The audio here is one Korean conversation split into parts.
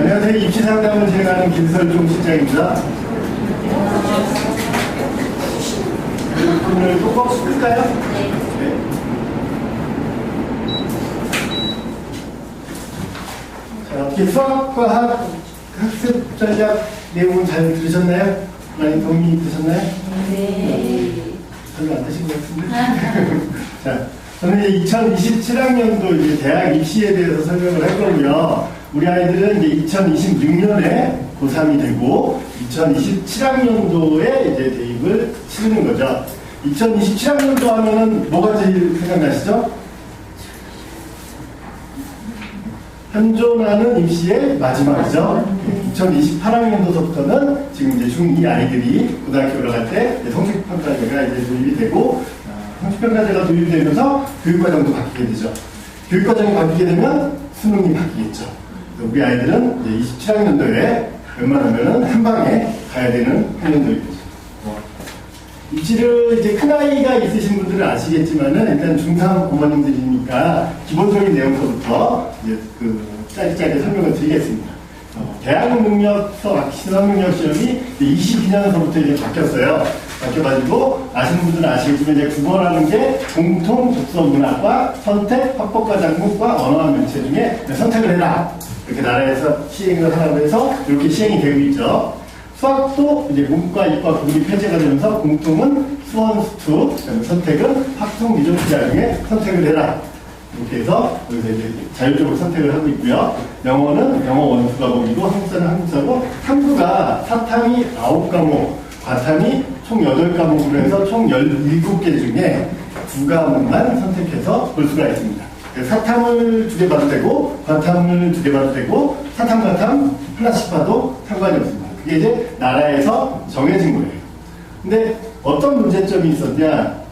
안녕하세요. 입시 상담을 진행하는 김설종 실장입니다. 오늘 꼭 쓸까요? 네. 자, 어떻게 수학과 학습 전략 내용은 잘 들으셨나요? 많이 도움이 되셨나요? 네. 별로 안 되신 것 같은데. 자, 저는 이제 2027학년도 이제 대학 입시에 대해서 설명을 할 거고요. 우리 아이들은 이제 2026년에 고3이 되고 2027학년도에 이제 대입을 치르는 거죠. 2027학년도 하면은 뭐가 제일 생각나시죠? 현존하는 입시의 마지막이죠. 2028학년도서부터는 지금 이제 중2 아이들이 고등학교 올라갈 때 성적평가제가 이제 도입이 되고, 성적평가제가 도입이 되면서 교육과정도 바뀌게 되죠. 교육과정이 바뀌게 되면 수능이 바뀌겠죠. 우리 아이들은 이제 27학년도에 웬만하면은 한 방에 가야 되는 학년도이겠죠. 입시를 이제 큰아이가 있으신 분들은 아시겠지만은 일단 중3 부모님들이니까 기본적인 내용서부터 이제 짧게 설명을 드리겠습니다. 대학 능력서, 시험 능력 시험이 22년서부터 이제 바뀌었어요. 바뀌어가지고 아시는 분들은 아시겠지만 이제 국어라는 게 공통 독서 문학과 선택, 학법과 작곡과 언어와 면체 중에 선택을 해라. 이렇게 나라에서 시행을 하라고 해서 이렇게 시행이 되고 있죠. 수학도 이제 문과, 이과, 국이 폐지가 되면서 공통은 수원, 수투, 선택은 학통, 미적 기자 중에 선택을 해라. 이렇게 해서 여기서 이제 자율적으로 선택을 하고 있고요. 영어는 영어 원수 과목이고 한국사는 한국사고 탐구가 사탐이 9과목, 과탐이 총 8과목으로 해서 총 17개 중에 2과목만 선택해서 볼 수가 있습니다. 사탐을 2개 봐도 되고 과탐을 2개 봐도 되고 사탐, 과탐 하나씩 봐도 상관이 없습니다. 그게 이제 나라에서 정해진 거예요. 근데 어떤 문제점이 있었냐?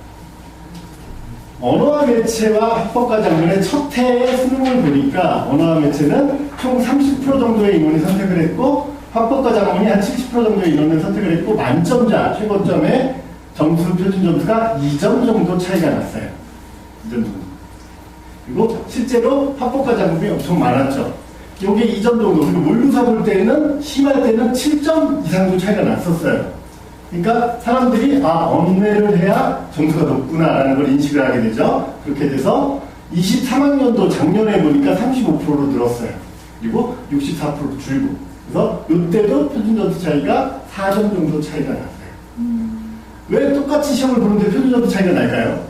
언어와 매체와 학법과 작문의 첫 해의 수능을 보니까 언어와 매체는 총 30% 정도의 인원이 선택을 했고 학법과 작문이 한 70% 정도의 인원을 선택을 했고 만점자 최고점의 점수 표준 점수가 2점 정도 차이가 났어요. 2점 정도. 그리고 실제로 학법과 작문이 엄청 많았죠. 이게 2점 정도. 그리고 원루사 볼 때는 심할 때는 7점 이상도 차이가 났었어요. 그러니까 사람들이 언매를 해야 점수가 높구나라는 걸 인식을 하게 되죠. 그렇게 돼서 23학년도 작년에 보니까 35%로 늘었어요. 그리고 64%로 줄고. 그래서 이때도 표준 점수 차이가 4점 정도 차이가 났어요. 왜 똑같이 시험을 보는데 표준 점수 차이가 날까요?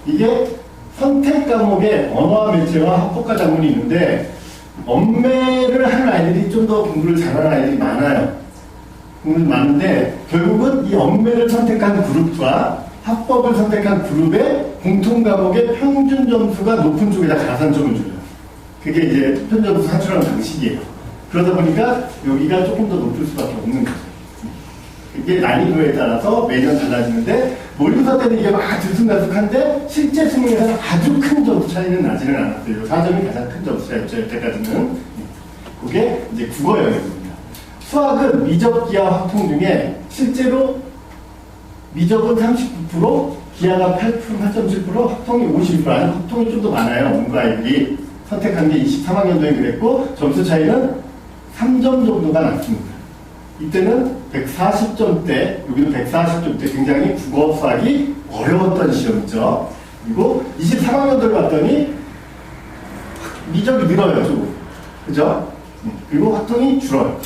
이게 선택 과목에 언어와 매체와 학법과 작문이 있는데 언매를 하는 아이들이 좀 더 공부를 잘하는 아이들이 많아요. 많은데 결국은 이 언매를 선택한 그룹과 학법을 선택한 그룹의 공통 과목의 평균 점수가 높은 쪽에다 가산점을 줘요. 그게 이제 평균 점수 산출하는 방식이에요. 그러다 보니까 여기가 조금 더 높을 수밖에 없는 거죠. 이게 난이도에 따라서 매년 달라지는데 모의고사 때는 이게 막 들쑥날쑥한데 실제 수능에서는 아주 큰 점수 차이는 나지는 않았어요. 4점이 가장 큰 점수 차이였죠. 여태까지는. 그게 이제 국어 영역입니다. 수학은 미적, 기하, 확통 중에 실제로 미적은 39%, 기하가 8%, 8.7%, 확통이 52%, 아니 확통이 좀 더 많아요. 문과 아이들이 선택한 게 23학년도에 그랬고 점수 차이는 3점 정도가 났습니다. 이때는 140점대, 여기는 140점대 굉장히 국어 수학이 어려웠던 시험이죠. 그리고 23학년도를 봤더니 미적이 늘어요, 조금. 그죠? 그리고 확통이 줄어요.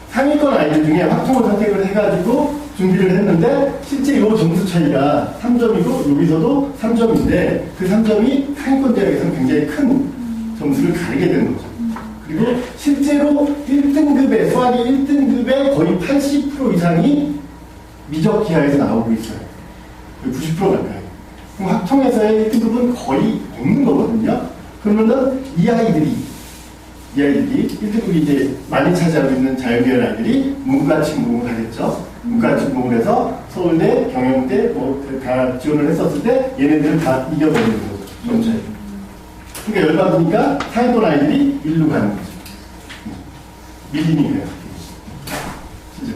상위권 아이들 중에 확통을 선택을 해가지고 준비를 했는데 실제 이 점수 차이가 3점이고 여기서도 3점인데 그 3점이 상위권 대학에서는 굉장히 큰 점수를 가리게 되는 거죠. 그리고 실제로 1등급의 수학이 1등급의 거의 80% 이상이 미적 기하에서 나오고 있어요. 90% 가까이. 그럼 확통에서의 1등급은 거의 없는 거거든요. 그러면은 이 아이들이 1등급이 이제 많이 차지하고 있는 자유계열 아이들이 문과 침공을 하겠죠. 문과 침공을 해서 서울대, 경영대 뭐 다 지원을 했었을 때 얘네들은 다 이겨버리는 거죠. 점차에. 그러니까 열받으니까 상위권 아이들이 일로 가는 거죠. 밀리니까요. 진짜.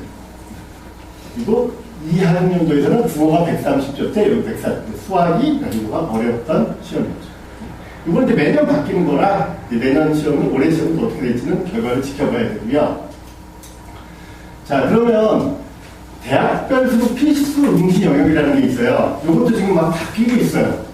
그리고 이 학년도에서는 국어가 130점대, 여기 140점. 수학이 난이도가 어려웠던 시험이었죠. 이건 이제 매년 바뀌는 거라 내년 시험은 올해 시험은 어떻게 될지는 결과를 지켜봐야 되고요. 자, 그러면 대학별 수급 필수 응시 영역이라는 게 있어요. 이것도 지금 막 바뀌고 있어요.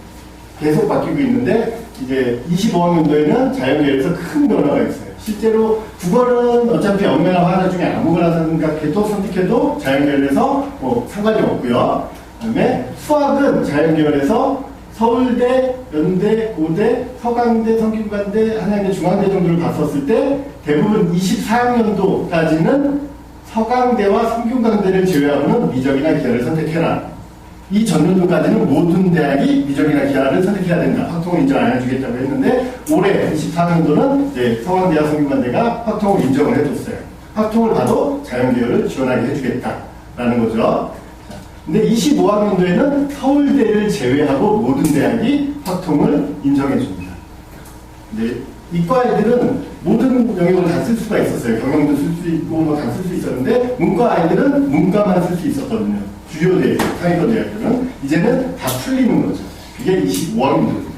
계속 바뀌고 있는데 이제 25학년도에는 자연계열에서 큰 변화가 있어요. 실제로 국어는 어차피 영매나 화나 중에 아무거나 선택해도 자연계열에서 뭐 상관이 없고요. 그다음에 수학은 자연계열에서 서울대, 연대, 고대, 서강대, 성균관대, 한양대, 중앙대 정도를 봤었을 때 대부분 24학년도까지는 서강대와 성균관대를 제외하고는 미적이나 기하를 선택해라. 이 전년도까지는 모든 대학이 미적이나 기하를 선택해야 된다. 확통을 인정 안 해주겠다고 했는데 올해 24학년도는 이제 서강대와 성균관대가 확통을 인정을 해줬어요. 확통을 봐도 자연계열을 지원하게 해주겠다라는 거죠. 근데 25학년도에는 서울대를 제외하고 모든 대학이 확통을 인정해줍니다. 근데 이과 애들은 모든 영역을 다 쓸 수가 있었어요. 경영도 쓸 수 있고 뭐 다 쓸 수 있었는데 문과 아이들은 문과만 쓸 수 있었거든요. 주요 대학, 상위권 대학들은 이제는 다 풀리는 거죠. 그게 25학년도입니다.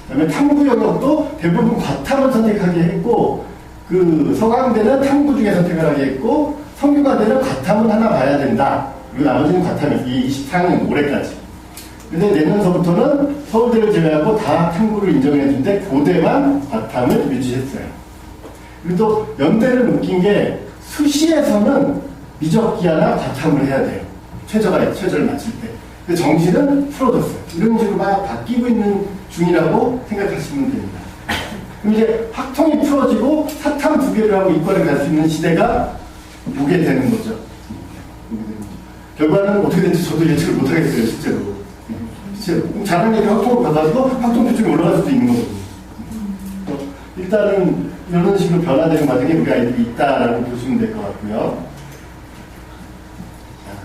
그다음에 탐구 영역도 대부분 과탐을 선택하게 했고 그 서강대는 탐구 중에 선택을 하게 했고 성균관대는 과탐은 하나 봐야 된다. 그리고 나머지는 과탐이 이 24학년 올해까지. 근데 내년서부터는 서울대를 제외하고 다 탐구를 인정해 준데 고대만 과탐을 유지했어요. 그리고 또 연대를 웃긴 게 수시에서는 미적기하나 과탐을 해야 돼요. 최저를 맞출 때. 근데 정시는 풀어뒀어요. 이런 식으로 막 바뀌고 있는 중이라고 생각하시면 됩니다. 그럼 이제 확통이 풀어지고 사탐 2개를 하고 이과를 갈 수 있는 시대가 오게 되는 거죠. 결과는 어떻게 될지 저도 예측을 못하겠어요, 실제로. 잘하는 얘기 확통을 받아도 확통 표준이 올라갈 수도 있는 거거든요. 일단은 이런 식으로 변화되는 과정에 우리 아이들이 있다라고 보시면 될 것 같고요.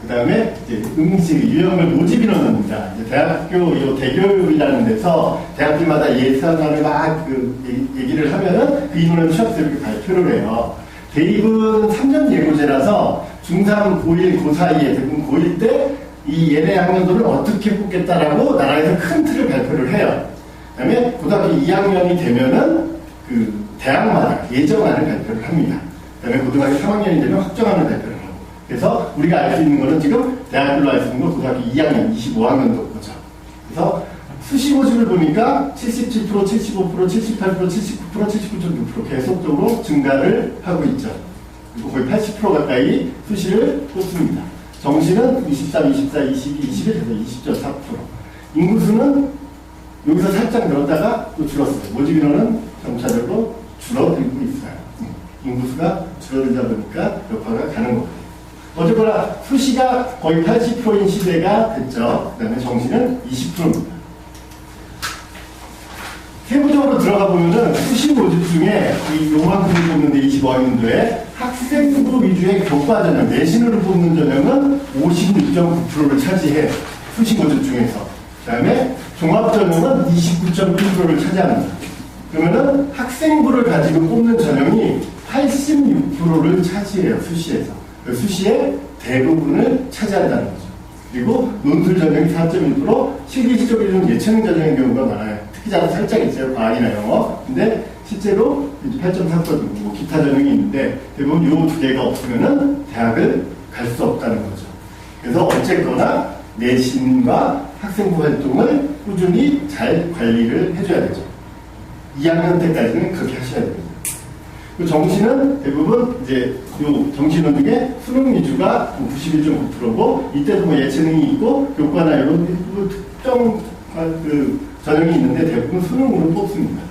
그 다음에 이제 응시, 유형을 모집 인원입니다. 대학교 요 대교육이라는 데서 대학들마다 예산안을 막 얘기를 하면은 그 인원을 취업서 이렇게 발표를 해요. 대입은 3년 예고제라서 중3, 고1, 고 사이에 대부분 고1 때 이 얘네 학년도를 어떻게 뽑겠다라고 나라에서 큰 틀을 발표를 해요. 그 다음에 고등학교 2학년이 되면은 그 대학마다 예정안을 발표를 합니다. 그 다음에 고등학교 3학년이 되면 확정안을 발표를 하고. 그래서 우리가 알 수 있는 거는 지금 대학별로 알 수 있는 건 고등학교 2학년, 25학년도 거죠. 그래서 수시 모집을 보니까 77%, 75%, 78%, 79%, 79.6% 계속적으로 증가를 하고 있죠. 그리고 거의 80% 가까이 수시를 뽑습니다. 정시는 23, 24, 22, 21에서 20.4%. 인구수는 여기서 살짝 늘었다가 또 줄었어요. 모집 인원은 점차적으로 줄어들고 있어요. 인구수가 줄어들다 보니까 여파가 가는 거예요. 어쨌거나 수시가 거의 80%인 시대가 됐죠. 그 다음에 정시는 20%입니다. 세부적으로 들어가 보면은 수시 모집 중에 이 요만큼을 뽑는데 25학년도에 학생부 위주의 교과 전형, 내신으로 뽑는 전형은 56.9%를 차지해요. 수시 모집 중에서. 그 다음에 종합 전형은 29.1%를 차지합니다. 그러면은 학생부를 가지고 뽑는 전형이 86%를 차지해요. 수시에서. 수시의 대부분을 차지한다는 거죠. 그리고 논술 전형이 4.1%, 실기 시적으로는 예체능 전형인 경우가 많아요. 특기자도 살짝 있어요. 과학이나 영어. 근데 실제로 8.4%, 뭐 기타 전형이 있는데 대부분 이 두 개가 없으면은 대학을 갈 수 없다는 거죠. 그래서 어쨌거나 내신과 학생부 활동을 꾸준히 잘 관리를 해줘야 되죠. 2학년 때까지는 그렇게 하셔야 됩니다. 정시는 대부분 이제 요 정시론 중에 수능 위주가 91.9%고 이때도 뭐 예체능이 있고 교과나 이런 특정 그 전형이 있는데 대부분 수능으로 뽑습니다.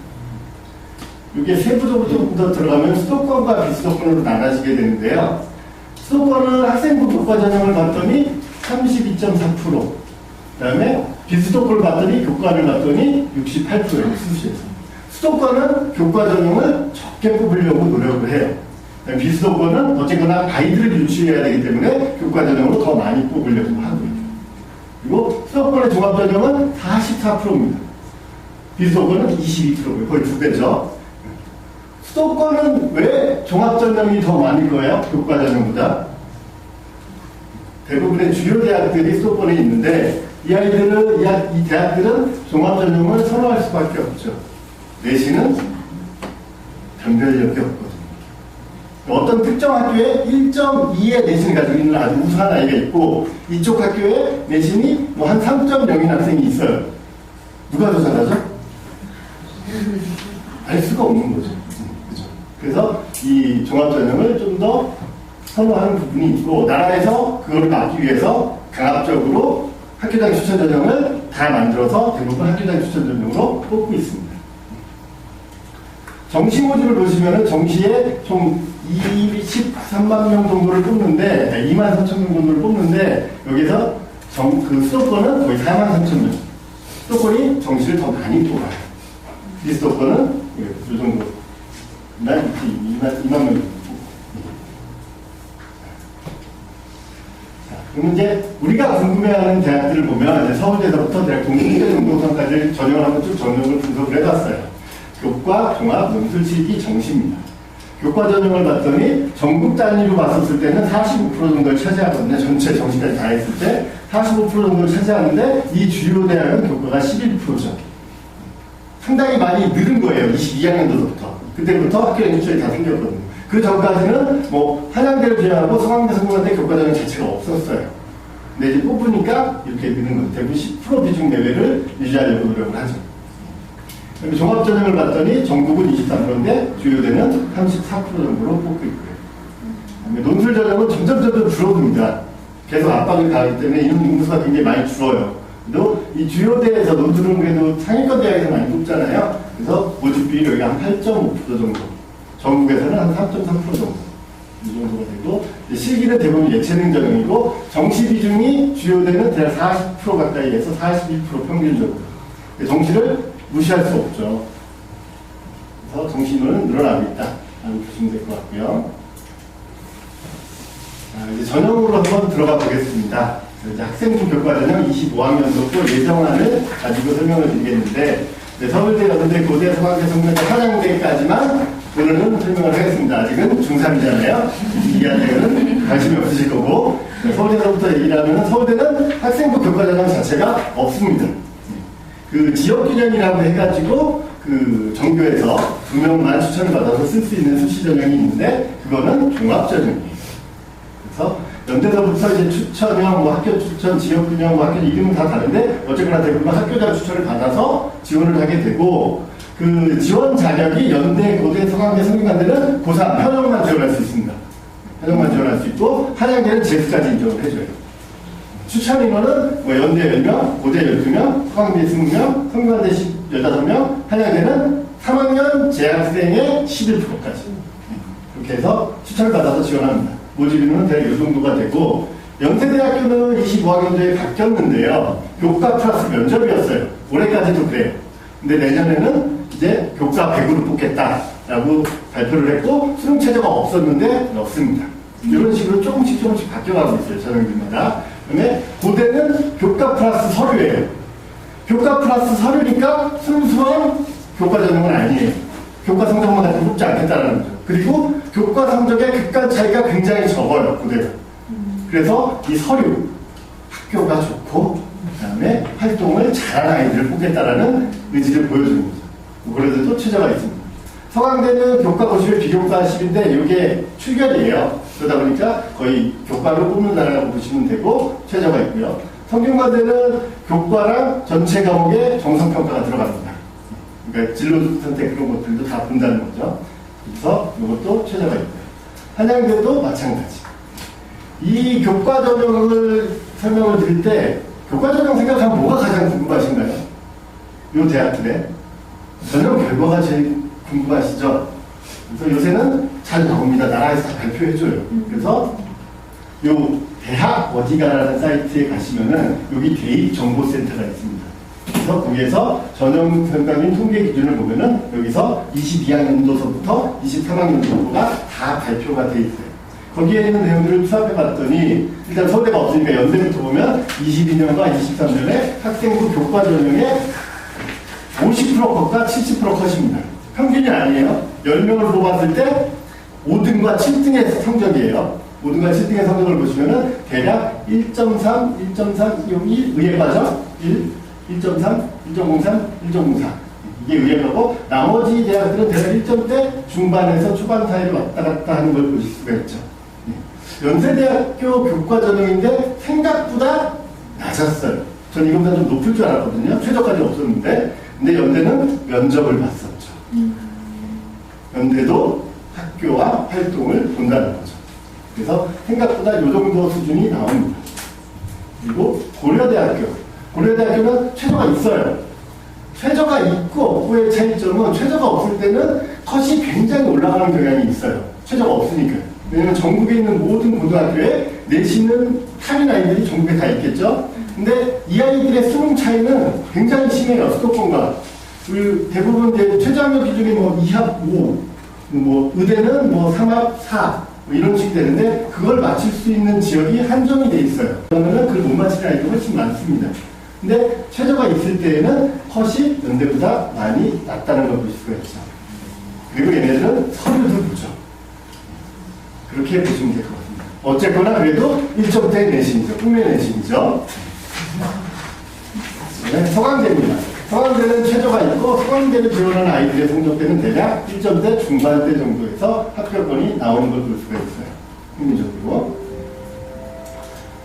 이게 세부적으로 조금 더 들어가면 수도권과 비수도권으로 나눠지게 되는데요. 수도권은 학생부 교과 전형을 봤더니 32.4%, 그 다음에 비수도권을 봤더니 교과를 봤더니 68%예요. 수시에서. 수도권은 교과 전형을 적게 뽑으려고 노력을 해요. 비수도권은 어쨌거나 가이드를 유지해야 되기 때문에 교과 전형으로 더 많이 뽑으려고 하고요. 그리고 수도권의 종합 전형은 44%입니다. 비수도권은 22%고요. 거의 2배죠. 수도권은 왜 종합 전형이 더 많을 거예요? 교과 전형보다. 대부분의 주요 대학들이 수도권에 있는데 이 아이들은, 이 대학들은 종합전형을 선호할 수밖에 없죠. 내신은 변별력이 없거든요. 어떤 특정 학교에 1.2의 내신을 가지고 있는 아주 우수한 아이가 있고, 이쪽 학교에 내신이 뭐 한 3.0인 학생이 있어요. 누가 더 잘하죠? 알 수가 없는 거죠. 그죠? 그래서 이 종합전형을 좀 더 선호하는 부분이 있고, 나라에서 그걸 막기 위해서 강압적으로 학교장 추천전형을 다 만들어서 대부분 학교장 추천전형으로 뽑고 있습니다. 정시 모집을 보시면은 정시에 총 23만 명 정도를 뽑는데, 2만 3천 명 정도를 뽑는데, 여기서 그 수도권은 거의 4만 3천 명. 수도권이 정시를 더 많이 뽑아요. 비수도권은 이 정도. 2만 명. 그럼 이제 우리가 궁금해하는 대학들을 보면 이제 서울대에서부터 대학 동국대전공성까지 전형을 한번 쭉 전형을 분석을 해봤어요. 교과, 종합, 논술, 실기, 정시입니다. 교과 전형을 봤더니 전국 단위로 봤었을 때는 45% 정도를 차지하거든요. 전체 정시까지 다 했을 때 45% 정도를 차지하는데 이 주요 대학은 교과가 11%죠. 상당히 많이 늘은 거예요. 22학년도부터. 그때부터 학교 연수철이 다 생겼거든요. 그 전까지는 뭐 한양대를 제외하고 서강대, 성균관대 교과전형 자체가 없었어요. 근데 이제 뽑으니까 이렇게 되는 거죠. 대부분 10% 비중 내외를 유지하려고 노력을 하죠. 종합전형을 봤더니 전국은 23%인데 주요대는 34% 정도로 뽑고 있고요. 논술 전형은 점점 줄어듭니다. 계속 압박을 가하기 때문에 인원 인구수가 굉장히 많이 줄어요. 또 이 주요대에서 논술은 그래도 상위권 대학에서 많이 뽑잖아요. 그래서 모집비율이 여기 한 8.5% 정도. 전국에서는 한 3.3% 정도. 이 정도가 되고, 실기는 대부분 예체능 전형이고, 정시 비중이 주요대는 대략 40% 가까이에서 41% 평균적으로. 정시를 무시할 수 없죠. 그래서 정시 인원은 늘어나고 있다. 라고 보시면 될 것 같고요. 자, 이제 전형으로 한번 들어가 보겠습니다. 이제 학생부 교과전형 25학년도 예정안을 가지고 설명을 드리겠는데, 서울대, 여대, 고대, 서강대, 성균관대, 한양대까지만 오늘은 설명을 하겠습니다. 아직은 중3이잖아요. 이하대는 관심이 없으실 거고, 서울대로부터 얘기를 하면 서울대는 학생부 교과전형 자체가 없습니다. 그 지역균형이라고 해가지고 그 정교에서 2명만 추천을 받아서 쓸 수 있는 수시 전형이 있는데, 그거는 종합전형이에요. 그래서 연대서부터 이제 추천형, 뭐 학교 추천, 지역균형, 뭐 학교 이름은 다 다른데 어쨌거나 대부분 학교장 추천을 받아서 지원을 하게 되고, 그 지원 자격이 연대, 고대, 서강대, 성균관대는 고3 현역만 지원할 수 있습니다. 현역만 지원할 수 있고, 한양대는 재수까지 인정을 해줘요. 추천 인원은 뭐 연대 10명, 고대 12명, 서강대 20명, 성균관대 15명, 한양대는 3학년 재학생의 11%까지. 그렇게 해서 추천을 받아서 지원합니다. 모집 인원은 대략 이 정도가 되고, 연세대학교는 25학년도에 바뀌었는데요. 교과 플러스 면접이었어요. 올해까지도 그래요. 근데 내년에는 이제 교과 100으로 뽑겠다라고 발표를 했고, 수능 체제가 없었는데 넣습니다. 이런 식으로 조금씩 바뀌어가고 있어요. 전형들마다. 그다음에 고대는 교과 플러스 서류예요. 교과 플러스 서류니까 순수한 교과 전형은 아니에요. 교과 성적만 가지고 뽑지 않겠다라는 거죠. 그리고 교과 성적의 극간 차이가 굉장히 적어요. 고대가. 그래서 이 서류, 학교가 좋고 그다음에 활동을 잘하는 아이들을 뽑겠다라는 의지를 보여주는 거죠. 그래도 또 최저가 있습니다. 서강대는 교과 50에 비교과 10인데 이게 출결이에요. 그러다 보니까 거의 교과로 뽑는다라고 보시면 되고, 최저가 있고요. 성균관대는 교과랑 전체 과목에 정성평가가 들어갑니다. 그러니까 진로 선택 그런 것들도 다 본다는 거죠. 그래서 이것도 최저가 있고요. 한양대도 마찬가지. 이 교과 전형을 설명을 드릴 때, 교과 전형 생각하면 뭐가 가장 궁금하신가요? 이 대학들의 전형 결과가 제일 궁금하시죠? 그래서 요새는 잘 나옵니다. 나라에서 다 발표해줘요. 그래서 요 대학 어디가라는 사이트에 가시면은 여기 대입정보센터가 있습니다. 그래서 거기에서 전형 평가민 통계 기준을 보면은 여기서 22학년도서부터 23학년도가 다 발표가 돼 있어요. 거기에 있는 내용들을 수합해 봤더니, 일단 서울대가 없으니까 연대부터 보면 22년과 23년에 학생부 교과 전형의 50% 컷과 70% 컷입니다. 평균이 아니에요. 10명을 뽑았을 때 5등과 7등의 성적이에요. 모든 걸 7등의 성적을 보시면은 대략 1.3, 1.3, 여기 의예 과정 1, 1.3, 1.03, 1.04 이게 의예 거고 나머지 대학들은 대략 1점대 중반에서 초반 사이를 왔다 갔다 하는 걸 보실 수가 있죠. 연세대학교 교과 전형인데 생각보다 낮았어요. 전 이것보다 좀 높을 줄 알았거든요. 최저까지 없었는데 근데 연대는 면접을 봤었죠. 연대도 학교와 활동을 본다는 거죠. 그래서 생각보다 이 정도 수준이 나옵니다. 그리고 고려대학교는 최저가 있어요. 최저가 있고 없고의 차이점은 최저가 없을 때는 컷이 굉장히 올라가는 경향이 있어요. 최저가 없으니까. 왜냐면 전국에 있는 모든 고등학교에 내신은 탑인 아이들이 전국에 다 있겠죠. 근데 이 아이들의 수능 차이는 굉장히 심해요. 수도권과. 대부분 이제 최저학력 기준이 뭐 2합 5, 뭐 의대는 뭐 3합 4, 뭐 이런 식이 되는데 그걸 맞출 수 있는 지역이 한정이 돼 있어요. 그러면은 그걸 못 맞히는 아이들이 훨씬 많습니다. 근데 최저가 있을 때에는 컷이 연대보다 많이 낮다는 걸 보실 수가 있죠. 그리고 얘네들은 서류도 보죠. 그렇게 보시면 될 것 같습니다. 어쨌거나 그래도 1점대 내신이죠. 꿈의 내신이죠. 네, 서강대입니다. 서강대는 최저가 있고 서강대를 지원하는 아이들의 성적대는 대략 1점대 중반대 정도에서 합격권이 나오는 걸 볼 수가 있어요. 평균적으로.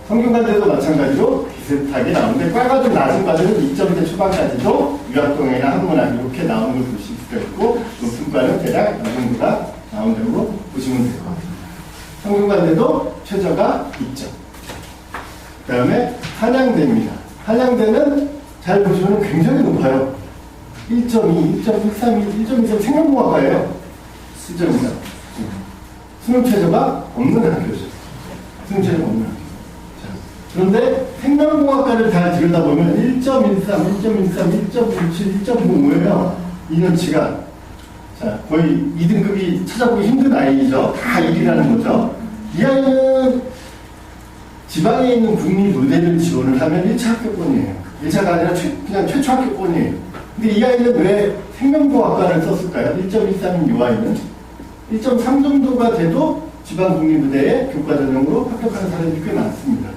성균관대도 마찬가지로 비슷하게 나오는데 과가 좀 낮은 과들은 2점대 초반까지도 유학동이나 한문학 이렇게 나오는 걸 보실 수가 있고 높은 과는 대략 이 정도가 나온다고 보시면 될 것 같아요. 성균관대도 최저가 있죠. 그 다음에 한양대입니다. 한양대는 잘 보시면 굉장히 높아요. 1.2, 1.132, 1.23 생명공학과예요. 1.23. 수능 최저가 없는 학교죠. 수능 최저가 없는 학교. 그런데 생명공학과를 다 들여다보면 1.13, 1.13, 1.97, 1.05예요. 2년치가. 자, 거의 2등급이 찾아보기 힘든 아이죠. 다 1이라는 거죠. 이 아이는 지방에 있는 국립의대를 지원을 하면 1차 합격권이에요. 1차가 아니라 그냥 최초 합격권이에요. 근데 이 아이는 왜 생명공학과를 썼을까요? 1.13인 이 아이는 1.3 정도가 돼도 지방 국립의대에 교과 전형으로 합격하는 사람이 꽤 많습니다.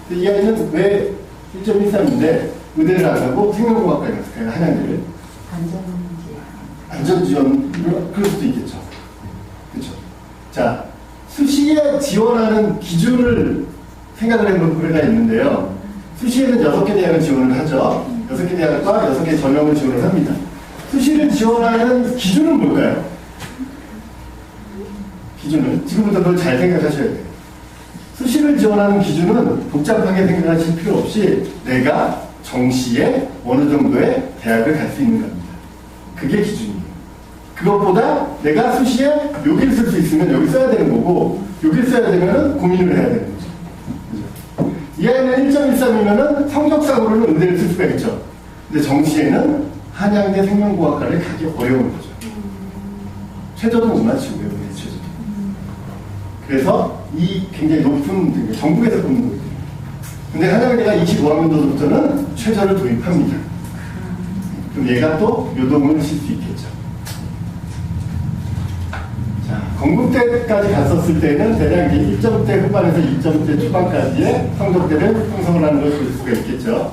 근데 이 아이는 왜 1.13인데 의대를 안 가고 생명공학과에 갔을까요? 한양대를. 안전지원, 그럴 수도 있겠죠. 그렇죠. 자, 수시에 지원하는 기준을 생각을 해본 거가 있는데요. 수시에는 6개 대학을 지원을 하죠. 6개 대학과 6개 전형을 지원을 합니다. 수시를 지원하는 기준은 뭘까요? 기준은 지금부터 그걸 잘 생각하셔야 돼요. 수시를 지원하는 기준은 복잡하게 생각하실 필요 없이 내가 정시에 어느 정도의 대학을 갈 수 있는 겁니다. 그게 기준이에요. 그것보다 내가 수시에 여기를 쓸 수 있으면 여기 써야 되는 거고 여기를 써야 되면 고민을 해야 되는 거죠. 그죠? 이 아이는 1.13이면 성적상으로는 의대를 쓸 수가 있죠. 근데 정시에는 한양대 생명공학과를 가기 어려운 거죠. 최저도 못 맞추고요. 최저도. 그래서 이 굉장히 높은 전국에서 뽑는 거거든요. 근데 한양대가 25학년도부터는 최저를 도입합니다. 그럼 얘가 또 요동을 칠 수 있겠죠. 자, 건국대까지 갔었을 때는 대략 1점대 후반에서 2점대 초반까지의 성적대를 형성을 하는 걸 볼 수가 있겠죠.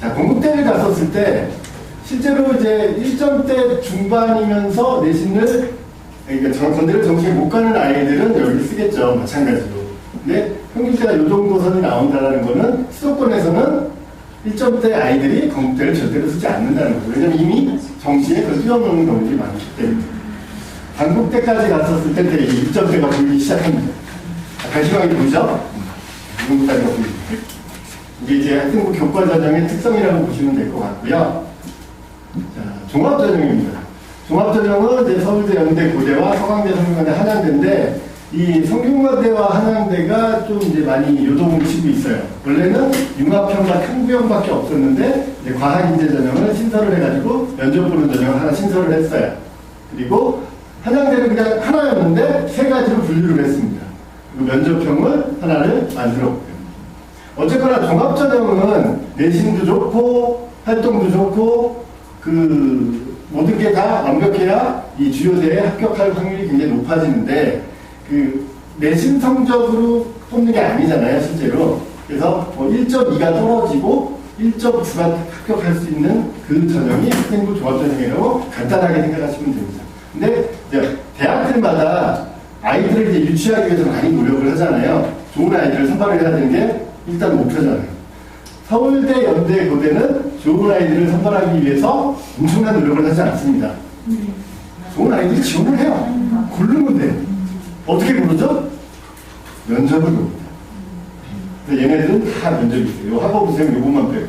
자, 건국대를 갔었을 때 실제로 이제 1점대 중반이면서 내신을 그러니까 건대를 정시에 못 가는 아이들은 여기 쓰겠죠. 마찬가지로. 근데 평균대가 이 정도 선이 나온다는 거는 수도권에서는 1점대 아이들이 건국대를 절대로 쓰지 않는다는 거죠. 왜냐면 이미 정시에 그걸 뛰어넘는 경우들이 많기 때문에. 단국대까지 갔었을 때 1점대가 보이기 시작합니다. 갈시방이 보이죠? 단국대가 보이죠. 이게 이제 학생부 교과 전형의 특성이라고 보시면 될 것 같고요. 자, 종합전형입니다. 종합전형은 이제 서울대, 연대, 고대와 서강대, 성균관대, 한양대인데 이 성균관대와 한양대가 좀 이제 많이 요동을 치고 있어요. 원래는 융합형과 탐구형밖에 없었는데 이제 과학인재 전형을 신설을 해가지고 면접 보는 전형을 하나 신설을 했어요. 그리고 한양대는 그냥 하나였는데 세 가지로 분류를 했습니다. 그리고 면접형을 하나를 만들었고요. 어쨌거나 종합전형은 내신도 좋고 활동도 좋고 그 모든 게 다 완벽해야 이 주요대에 합격할 확률이 굉장히 높아지는데 그 내신 성적으로 뽑는 게 아니잖아요, 실제로. 그래서 뭐 1.2가 떨어지고 1.9가 합격할 수 있는 그 전형이 학생부 종합전형이라고 간단하게 생각하시면 됩니다. 근데 이제 대학들마다 아이들을 이제 유치하기 위해서 많이 노력을 하잖아요. 좋은 아이들을 선발을 해야 되는 게 일단 목표잖아요. 서울대, 연대, 고대는 좋은 아이들을 선발하기 위해서 엄청난 노력을 하지 않습니다. 좋은 아이들이 지원을 해요. 고르면 돼요. 어떻게 고르죠? 면접을 봅니다. 얘네들은 다 면접이 있어요. 학업 우선 요것만 빼고.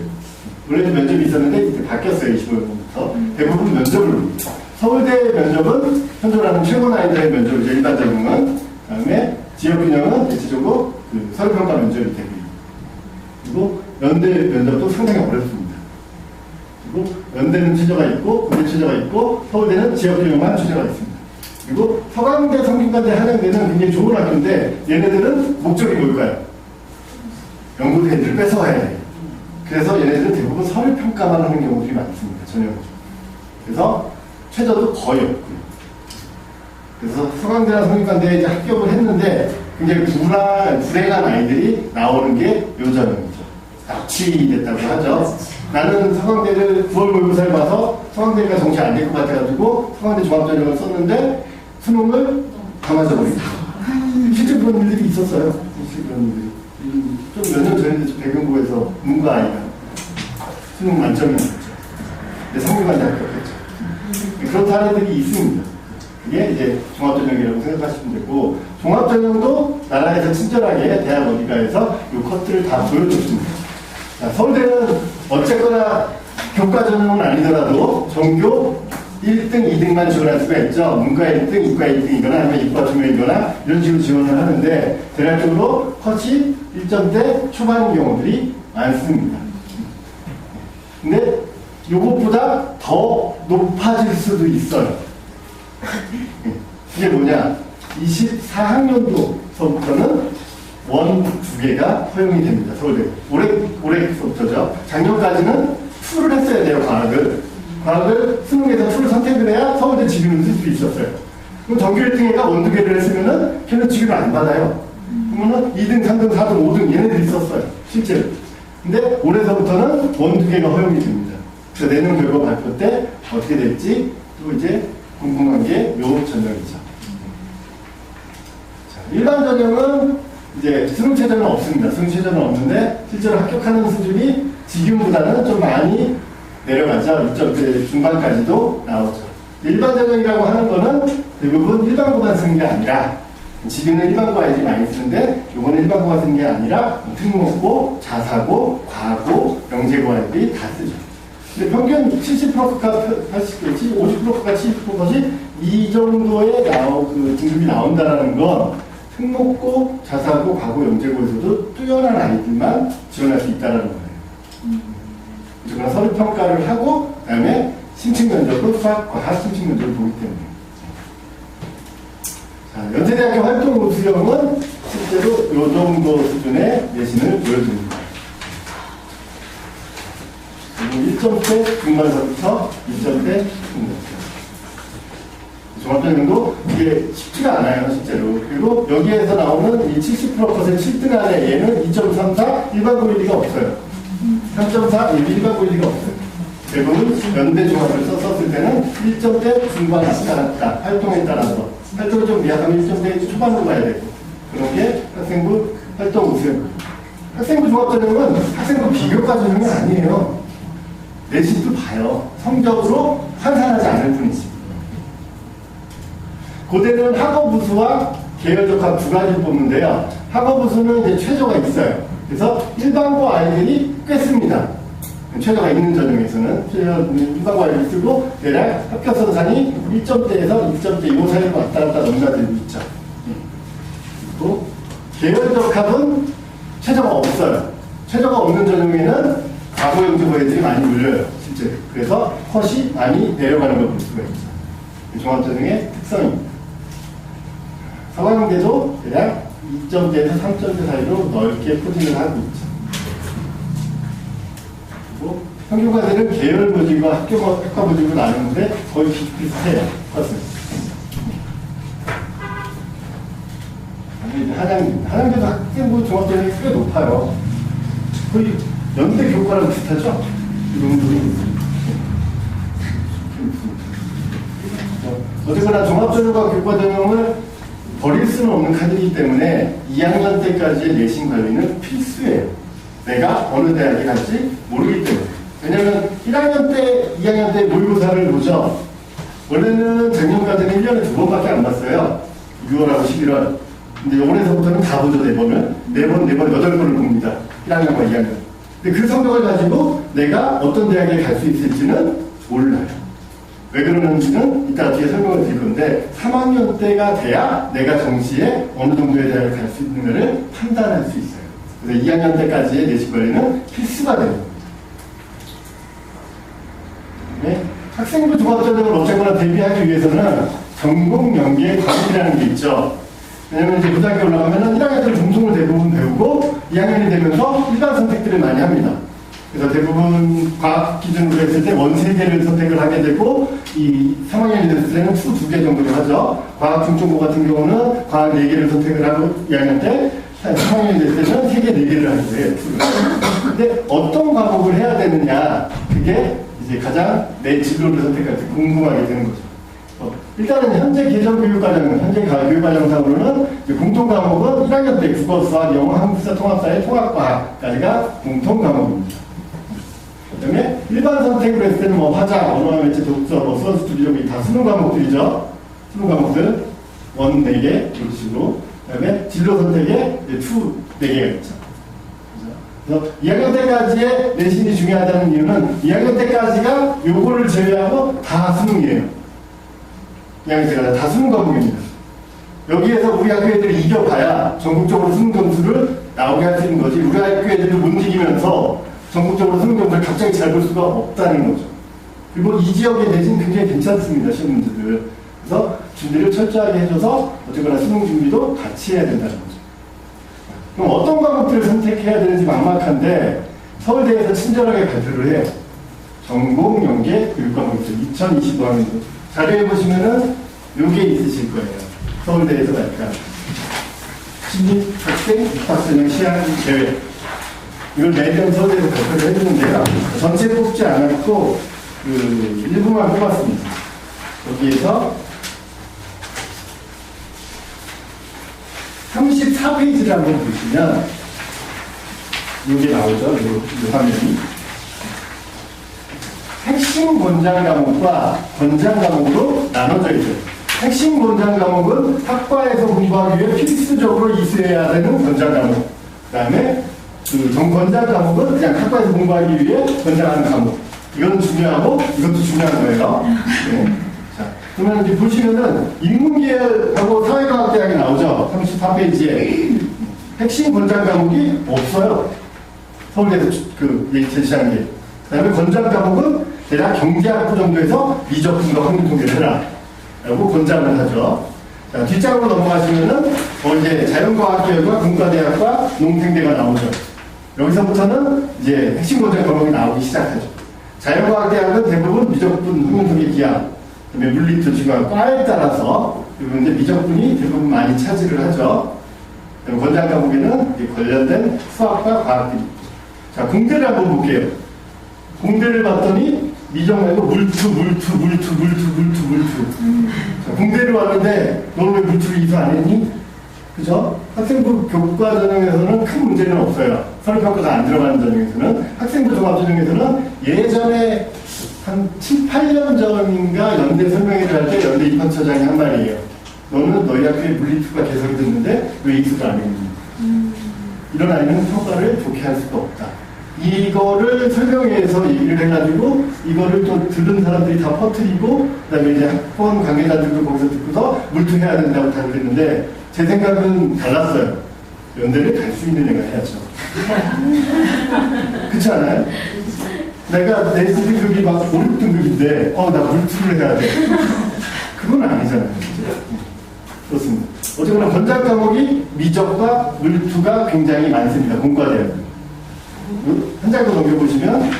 원래도 면접이 있었는데 이제 바뀌었어요. 25년부터. 대부분 면접을 봅니다. 서울대 면접은 현존하는 최고 아이들의 면접이죠. 일반적인 그다음에 지역균형은 대체적으로 그 서류평가 면접이 되고 그리고 연대 면접도 상당히 어렵습니다. 그리고 연대는 최저가 있고 고대 최저가 있고 서울대는 지역균형만 최저가 있습니다. 그리고 서강대, 성균관대, 한양대는 굉장히 좋은 학교인데 얘네들은 목적이 뭘까요? 연구대들을 뺏어와야 해요. 그래서 얘네들은 대부분 서류평가만 하는 경우들이 많습니다. 전형적으로. 그래서 최저도 거의 없고요. 그래서 서강대나 성균관대에 이제 합격을 했는데 굉장히 불행한 아이들이 나오는 게 요 전형이죠. 납치됐다고 하죠. 나는 서강대를 9월 모의고사를 봐서 서강대가 정시 안 될 것 같아가지고 서강대 종합전형을 썼는데 수능을 다 맞아버리고 실제 그런 일들이 있었어요. 실제 그런 일들이. 좀 몇 년 전에 배경고에서 문과 아이가 수능 만점이 나왔죠. 근데 성균관대 합격했죠. 그렇다는 애들이 있습니다. 그게 이제 종합전형이라고 생각하시면 되고, 종합전형도 나라에서 친절하게 대학 어디가에서 이 커트를 다 보여줬습니다. 자, 서울대는 어쨌거나 교과전형은 아니더라도 전교 1등, 2등만 지원할 수가 있죠. 문과 1등, 이과 1등이거나 아니면 이과 2명이거나 이런 식으로 지원을 하는데 대략적으로 컷이 1점대 초반인 경우들이 많습니다. 근데 이것보다 더 높아질 수도 있어요. 이게 뭐냐? 24학년도서부터는 원 2개가 허용이 됩니다. 서울대. 올해부터죠. 작년까지는 풀을 했어야 돼요, 과학을 수능에서 풀을 선택을 해야 서울대 직위를 쓸 수 있었어요. 그럼 전교 1등애가 원 2개를 했으면은 걔는 직위를 안 받아요. 그러면은 2등, 3등, 4등, 5등 얘네들이 있었어요. 실제로. 근데 올해서부터는 원 2개가 허용이 됩니다. 그래서 내년 결과 발표 때 어떻게 될지 또 이제 궁금한 게 요 전형이죠. 자, 일반 전형은 이제 수능 최저는 없습니다. 수능 최저는 없는데 실제로 합격하는 수준이 지금보다는 좀 많이 내려가죠. 6점대 중반까지도 나오죠. 일반 전형이라고 하는 거는 대부분 일반고만 쓰는 게 아니라 지금은 일반고 아이들이 많이 쓰는데 요거는 일반고가 쓰는 게 아니라 특목고, 자사고, 과고, 영재고 아이들이 다 쓰죠. 근데 평균 70%가 80%, 50%가 70%이 이 정도의 그 등급이 나온다는 건 특목고, 자사고, 과고, 영재고에서도 뛰어난 아이들만 지원할 수 있다는 거예요. 그러나 서류 평가를 하고 그다음에 심층 면접으로 수학, 과학 심층 면접을 보기 때문에. 자, 연세대학교 활동 우수형은 실제로 이 정도 수준의 내신을 보여줍니다. 1점대 중반서부터 2점대 중반까지. 종합전형도 이게 쉽지가 않아요, 실제로. 그리고 여기에서 나오는 이 70% 7등 안에 얘는 2.34 일반 고일리가 없어요. 3.4 일반 고일리가 없어요. 대부분 연대 종합을 썼을 때는 1점대 중반 왔다 갔다 활동에 따라서 활동이 좀 미약하면 1점대 초반으로 가야 되고 그런 게 학생부 활동 우수형. 학생부 종합전형은 학생부 비교과 전형이 아니에요. 내신도 봐요. 성적으로 환산하지 않을 뿐이지. 고대는 학업우수와 계열적합 두 가지를 뽑는데요. 학업우수는 이제 최저가 있어요. 그래서 일반고 아이들이 꽤 씁니다. 최저가 있는 전형에서는 일반고 아이들이 쓰고 대략 합격 선산이 1점대에서 2점대 이 사이로 왔다 갔다 넘나들고 있죠. 그리고 계열적합은 최저가 없어요. 최저가 없는 전형에는 과거 영재고 애들이 많이 물려요. 실제로. 그래서 컷이 많이 내려가는 걸 볼 수가 있죠. 종합전형의 특성입니다. 서강대도 대략 2점대에서 3점대 사이로 넓게 포진을 하고 있죠. 그리고 평균과대는 계열 모집과 학과 모집으로 나누는데 거의 비슷해요. 컷은. 한양대도 학생부 종합전형이 꽤 높아요. 거의 연대 교과랑 비슷하죠? 이 정도는. 어쨌거나 종합전형과 교과전형을 버릴 수는 없는 카드이기 때문에 2학년 때까지의 내신 관리는 필수예요. 내가 어느 대학에 갈지 모르기 때문에. 왜냐면 1학년 때, 2학년 때 모의고사를 보죠. 원래는 작년까지는 1년에 2번밖에 안 봤어요. 6월하고 11월. 근데 올해서부터는 다 보죠, 4번을. 4번, 8번을 봅니다. 1학년과 2학년. 근데 그 성적을 가지고 내가 어떤 대학에 갈 수 있을지는 몰라요. 왜 그러는지는 이따 뒤에 설명을 드릴 건데 3학년 때가 돼야 내가 정시에 어느 정도의 대학을 갈 수 있는가를 판단할 수 있어요. 그래서 2학년 때까지의 내신 관리는 필수가 되는 겁니다. 네? 학생부 종합전형을 어쨌거나 대비하기 위해서는 전공 연계 과목이라는 게 있죠. 왜냐면 이제 고등학교 올라가면은 1학년 때는 공통을 대부분 배우고 2학년이 되면서 일반 선택들을 많이 합니다. 그래서 대부분 과학 기준으로 했을 때 원 3개를 선택을 하게 되고 이 3학년이 됐을 때는 투 2개 정도를 하죠. 과학 중점고 같은 경우는 과학 4개를 선택을 하고 2학년 때 3학년이 됐을 때는 3개, 4개를 하게 돼요. 근데 어떤 과목을 해야 되느냐 그게 이제 가장 내 진로를 선택할 때 궁금하게 되는 거죠. 일단은 현재 개정교육과정, 현재 교육과정상으로는 공통 과목은 1학년 때 국어, 수학, 영어, 한국사, 통합사회, 통합과학까지가 공통 과목입니다. 그 다음에 일반 선택을 했을 때는 뭐 화작, 언어와 매체, 독서, 서스 스튜디오 다 수능 과목들이죠. 수능 과목들 원 4개 이런 식으로. 그 다음에 진로 선택에 투 4개가 있죠. 그래서 2학년 때까지의 내신이 중요하다는 이유는 2학년 때까지가 요거를 제외하고 다 수능이에요. 2학년 때까지 다 수능 과목입니다. 여기에서 우리 학교 애들이 이겨봐야 전국적으로 수능 점수를 나오게 할 수 있는 거지 우리 학교 애들을 못 이기면서 전국적으로 수능 점수를 갑자기 잘 볼 수가 없다는 거죠. 그리고 이 지역의 내신 굉장히 괜찮습니다. 시험 문제들. 그래서 준비를 철저하게 해줘서 어쨌거나 수능 준비도 같이 해야 된다는 거죠. 그럼 어떤 과목들을 선택해야 되는지 막막한데 서울대에서 친절하게 발표를 해요. 전공 연계 교육 과목들 2025학년도 자료에 보시면은 요게 있으실 거예요. 서울대에서 발표한 신입 학생 입학전형 시행 계획 이걸 매년 서울대에서 발표를 해주는데요. 전체 뽑지 않았고 그 일부만 뽑았습니다. 여기에서 34페이지를 한번 보시면 이게 나오죠. 이 화면이 핵심 권장 과목과 권장 과목으로 나눠져 있어요. 핵심 권장 과목은 학과에서 공부하기 위해 필수적으로 이수해야 되는 권장 과목. 그 다음에 그 정권장 과목은 그냥 학과에서 공부하기 위해 권장하는 과목. 이건 중요하고 이것도 중요한 거예요. 네. 자, 그러면 이제 보시면은 인문계열하고 사회과학대학이 나오죠. 34페이지에 핵심 권장 과목이 없어요. 서울대에서 제시한 게. 그 다음에 권장 과목은 대략 경제학부 정도에서 미적분과 확률통계를 해라. 라고 권장을 하죠. 자, 뒷장으로 넘어가시면은 이제 자연과학계열과 공과대학과 농생대가 나오죠. 여기서부터는 이제 핵심 권장 과목이 나오기 시작하죠. 자연과학대학은 대부분 미적분, 확률통계 기하, 그다음에 물리투, 지구학 과에 따라서 그리고 이제 미적분이 대부분 많이 차지를 하죠. 권장 과목에는 관련된 수학과 과학들이. 자, 공대를 한번 볼게요. 공대를 봤더니 미적 말고 물투. 자, 공대를 왔는데 너는 왜 물투를 이수 안 했니? 그죠? 학생부 교과 전형에서는 큰 문제는 없어요. 서류평가가 안 들어가는 전형에서는. 학생부 종합 전형에서는 예전에 한 7, 8년 전인가 연대 설명회를 할 때 연대 입학처장이 한 말이에요. 너는 너희 학교에 물리투가 개설이 됐는데 왜 이수를 안 했니? 이런 아이는 평가를 좋게 할 수가 없다. 이거를 설명회에서 얘기를 해가지고 이거를 또 들은 사람들이 다 퍼뜨리고 그다음에 이제 학원 관계자들도 거기서 듣고서 물투해야 된다고 다 그랬는데 제 생각은 달랐어요. 연대를 갈 수 있는 애가 해야죠. 그렇지 않아요? 내가 내 등급이 막 5, 6등급인데 나 물투를 해야 돼. 그건 아니잖아요. 그렇습니다. 어쨌거나 권장 과목이 미적과 물투가 굉장히 많습니다. 공과대학. 한 장 더 넘겨보시면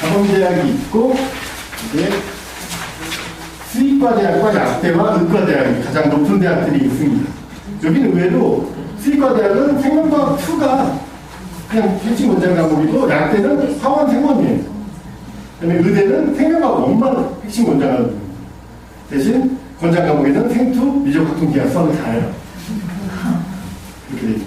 사범대학이 있고 이제 수의 수의과대학과 약대와 의과대학이 가장 높은 대학들이 있습니다. 여기는 의외로 수의과대학은 생명과학 2가 그냥 핵심 원장 과목이고 약대는 화원 생원이에요. 그다음에 의대는 생명과학 1만 핵심 원장 과목입니다. 대신 권장 과목에는 생투, 미적학통기하 수학을 다 해요. 이렇게 되죠.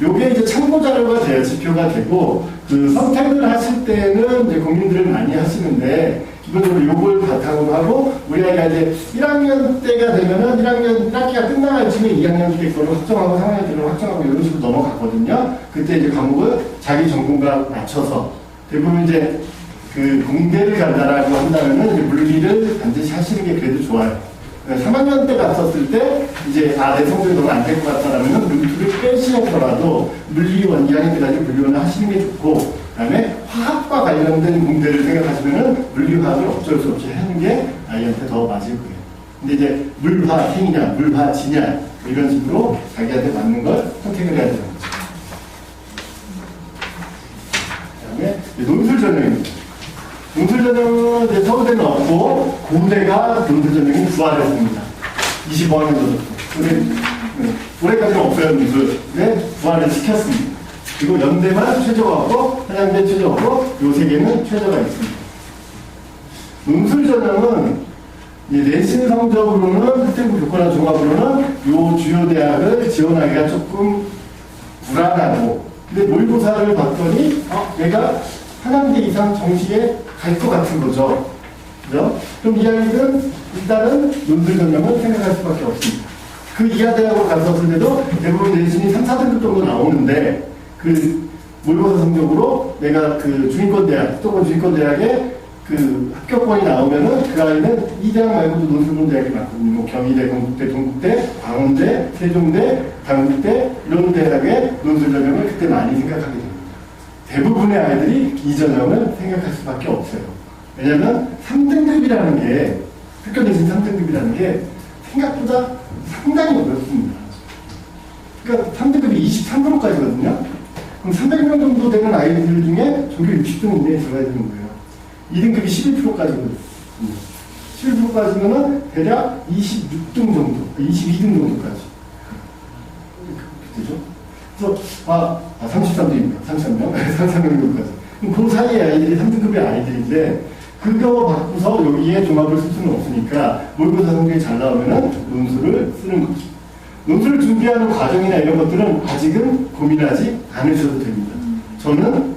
요게 이제 참고 자료가 돼야 지표가 되고, 그 선택을 하실 때는 이제 고민들을 많이 하시는데, 기본적으로 요걸 바탕으로 하고, 우리 아이가 이제 1학년 때가 되면은 1학기가 끝나갈 즈음에 2학년 때 거를 확정하고 3학년 때를 확정하고 이런 식으로 넘어가거든요. 그때 이제 과목을 자기 전공과 맞춰서, 대부분 이제 그 공대를 간다라고 한다면은 이제 물리를 반드시 하시는 게 그래도 좋아요. 3학년 때 갔었을 때, 이제, 내 성적이 너무 안 될 것 같다라면, 물리를 빼시더라도, 물리원 2학년 때까지 물리원을 하시는 게 좋고, 그 다음에 화학과 관련된 공대를 생각하시면은, 물리화학을 어쩔 수 없이 하는 게 아이한테 더 맞을 거예요. 근데 이제, 물화생이냐, 물화지냐, 이런 식으로 자기한테 맞는 걸 선택을 해야 되는 거죠. 그 다음에, 논술 전형입니다. 논술 전형은 이제 서울대는 없고, 고대가 논술 전형이 부활했습니다. 25학년도부터. 근데, 올해까지는 없어요, 논술에 부활을 시켰습니다. 그리고 연대만 최저가 없고, 한양대 최저 없고, 요 세 개는 최저가 있습니다. 논술 전형은, 내신 성적으로는, 특정부 교과나 종합으로는 요 주요 대학을 지원하기가 조금 불안하고, 근데 모의고사를 봤더니, 얘가 한양대 이상 정시에 갈 것 같은 거죠. 그죠? 그럼 이 아이는 일단은 논술 전형을 생각할 수밖에 없습니다. 그 이하 대학으로 갔었을 때도 대부분 내신이 3, 4등급 정도 나오는데 그 모의고사 성적으로 내가 그 중위권 대학, 수도권 중위권 대학에 그 합격권이 나오면은 그 아이는 이 대학 말고도 논술본 대학이 많거든요. 뭐 경희대, 건국대, 동국대, 광운대, 세종대, 단국대 이런 대학의 논술 전형을 그때 많이 생각하게 됩니다. 대부분의 아이들이 이 전형을 생각할 수밖에 없어요. 왜냐하면 3등급이라는 게, 학교 내신 3등급이라는 게 생각보다 상당히 어렵습니다. 그러니까 3등급이 23%까지거든요. 그럼 300명 정도 되는 아이들 중에 전교 60등 이내에 들어가야 되는 거예요. 2등급이 11%까지거든요. 11%까지면은 대략 26등 정도, 22등 정도까지. 그죠? 그래서, 33등입니다. 33명? 33명 정도까지. 그럼 그 사이에 아이들이 3등급의 아이들인데, 그거 바꾸서 여기에 종합을 쓸 수는 없으니까, 모의고사 성적이 잘 나오면은 논술을 쓰는 거죠. 논술을 준비하는 과정이나 이런 것들은 아직은 고민하지 않으셔도 됩니다. 저는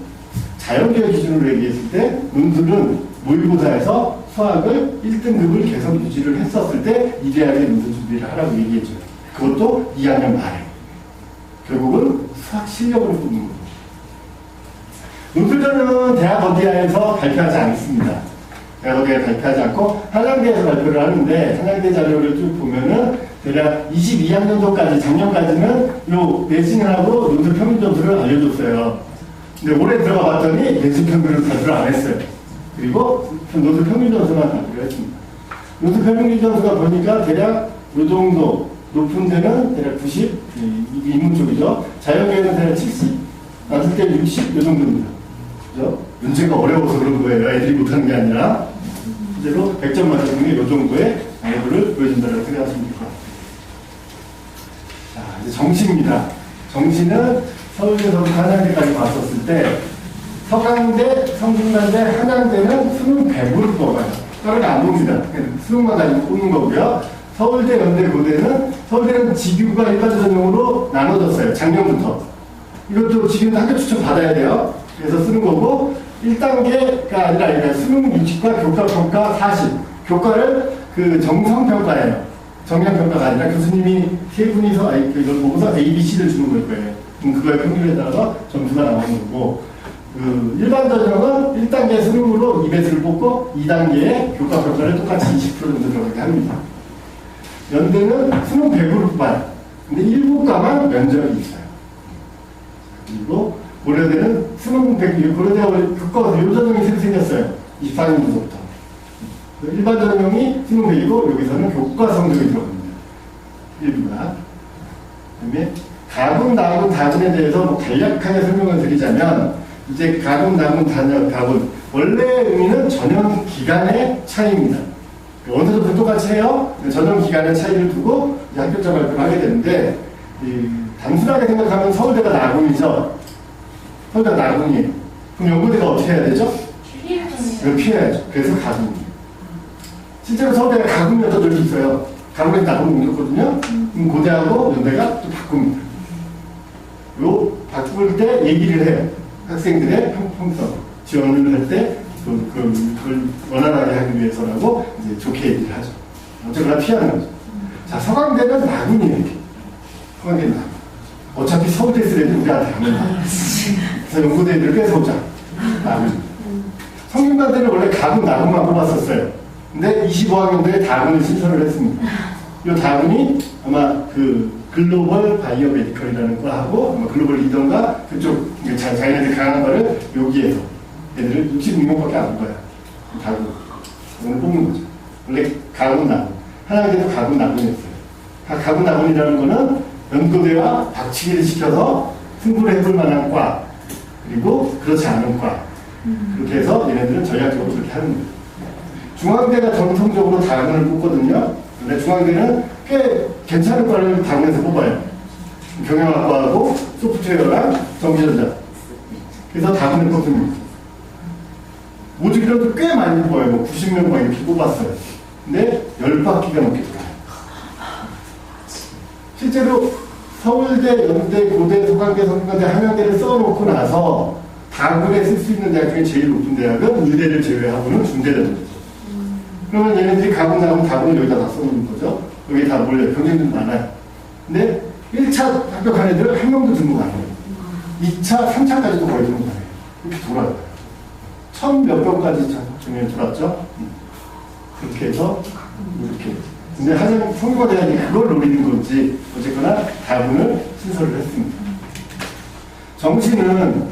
자연계열 기준으로 얘기했을 때, 논술은 모의고사에서 수학을 1등급을 계속 유지를 했었을 때, 이 대학의 논술 준비를 하라고 얘기했죠. 그것도 2학년 말에. 결국은 수학 실력으로 뽑는 거예요. 논술전형은 대학 어디에서 발표하지 않습니다. 대학 어디에 발표하지 않고 한양대에서 발표를 하는데 한양대 자료를 쭉 보면은 대략 22학년도까지 작년까지는 요 내신하고 논술 평균 점수를 알려줬어요. 근데 올해 들어가 봤더니 내신 평균을 발표를 안 했어요. 그리고 논술 평균 점수만 발표를 했습니다. 논술 평균 점수가 보니까 대략 요 정도 높은 데는 대략 90, 인문 쪽이죠. 자연계열은 대략 70, 낮을 때 60, 요 정도입니다. 그죠? 문제가 어려워서 그런 거예요. 애들이 못하는 게 아니라. 실제로 100점 만점에 요 정도의 난이도를 보여준다고 생각하시면 될 것 같아요. 자, 이제 정시입니다. 정시는 서울대서부터 한양대까지 봤었을 때, 서강대, 성균관대, 한양대는 수능 100으로 뽑아요. 다른 안 봅니다. 수능만 가지고 뽑는 거고요. 서울대, 연대, 고대는 서울대는 지규가 일반 전형으로 나눠졌어요. 작년부터. 이것도 지금 학교 추천 받아야 돼요. 그래서 쓰는 거고 1단계가 아니라 수능 유치과 교과 평가 40. 교과를 그 정성평가예요. 정량평가가 아니라 교수님이 세 분이서 이걸 보고서 A, B, C를 주는 걸 거예요. 그럼 그거의 평균에 따라서 점수가 나오는 거고 그 일반 전형은 1단계 수능으로 2배수를 뽑고 2단계에 교과 평가를 똑같이 20% 정도 들어가게 합니다. 연대는 수능 100으로 뽑아요. 근데 일부 과만 면접이 있어요. 그리고 고려대는 수능 100, 고려대가 교과 요전형이 새로 생겼어요. 24년도부터. 일반 전형이 수능 100이고 여기서는 교과 성적이 들어갑니다. 일부가. 그 다음에 가군, 나군, 다군에 대해서 뭐 간략하게 설명을 드리자면 이제 가군, 나군, 다군 원래 의미는 전형 기간의 차이입니다. 원서도 똑같이 해요. 전형 기간의 차이를 두고 이제 합격자 발표를 하게 되는데, 단순하게 생각하면 서울대가 나군이죠. 서울대가 나군이에요. 그럼 연고대가 어떻게 해야 되죠? 이걸 피해야죠. 그래서 가군이에요. 실제로 서울대가 가군 여자들도 있어요. 가군에서 나군을 옮겼거든요. 그럼 고대하고 연대가 또 바꿉니다. 요 바꿀 때 얘기를 해요. 학생들의 형평성 지원을 할 때 그걸 원활하게 하기 위해서라고 이제 좋게 얘기를 하죠. 어쨌거나 피하는 거죠. 자, 서강대는 나군이에요. 서강대는 나군. 어차피 서울대 쓰레기 우리한테 안 한다. 그래서 연고대들을 뺏어오자. 나군. 성균관대는 원래 가군, 나군만 뽑았었어요. 근데 25학년도에 다군을 신설을 했습니다. 이 다군이 아마 그 글로벌 바이오 메디컬이라는 거하고 아마 글로벌 리더인가 그쪽 자기네들 강한 거를 여기에서 얘들을 66명밖에 안 뽑아요. 다군. 오늘 뽑는 거죠. 원래 가군, 나군. 하나님께도 가군, 나군이었어요. 가군, 나군이라는 거는 연고대와 박치기를 시켜서 승부를 해볼 만한 과, 그리고 그렇지 않은 과. 그렇게 해서 얘네들은 전략적으로 그렇게 하는 거예요. 중앙대가 전통적으로 다군을 뽑거든요. 근데 중앙대는 꽤 괜찮은 과를 다군에서 뽑아요. 경영학과하고 소프트웨어랑 전기전자. 그래서 다군을 뽑습니다. 모집이라도 꽤 많이 뽑아요. 뭐 90명 막 이렇게 뽑았어요. 근데 10바퀴가 넘게 돌아요. 실제로 서울대, 연대, 고대, 서강대, 성균관대, 한양대를 써놓고 나서 다군에 쓸 수 있는 대학 중에 제일 높은 대학은 의대를 제외하고는 중대대입니다. 그러면 얘네들이 가군, 나군, 다군을 여기다 다 써놓는 거죠. 여기 다 몰려요. 경쟁률도 많아요. 근데 1차 합격한 애들은 한 명도 등록 안 해요. 2차, 3차까지도 거의 등록 안 해요. 이렇게 돌아요. 1000몇 명까지 정년이 돌았죠. 그렇게 해서 이렇게. 근데 한양 성균관대학이 그걸 노리는 건지 어쨌거나 다군을 신설을 했습니다. 정시는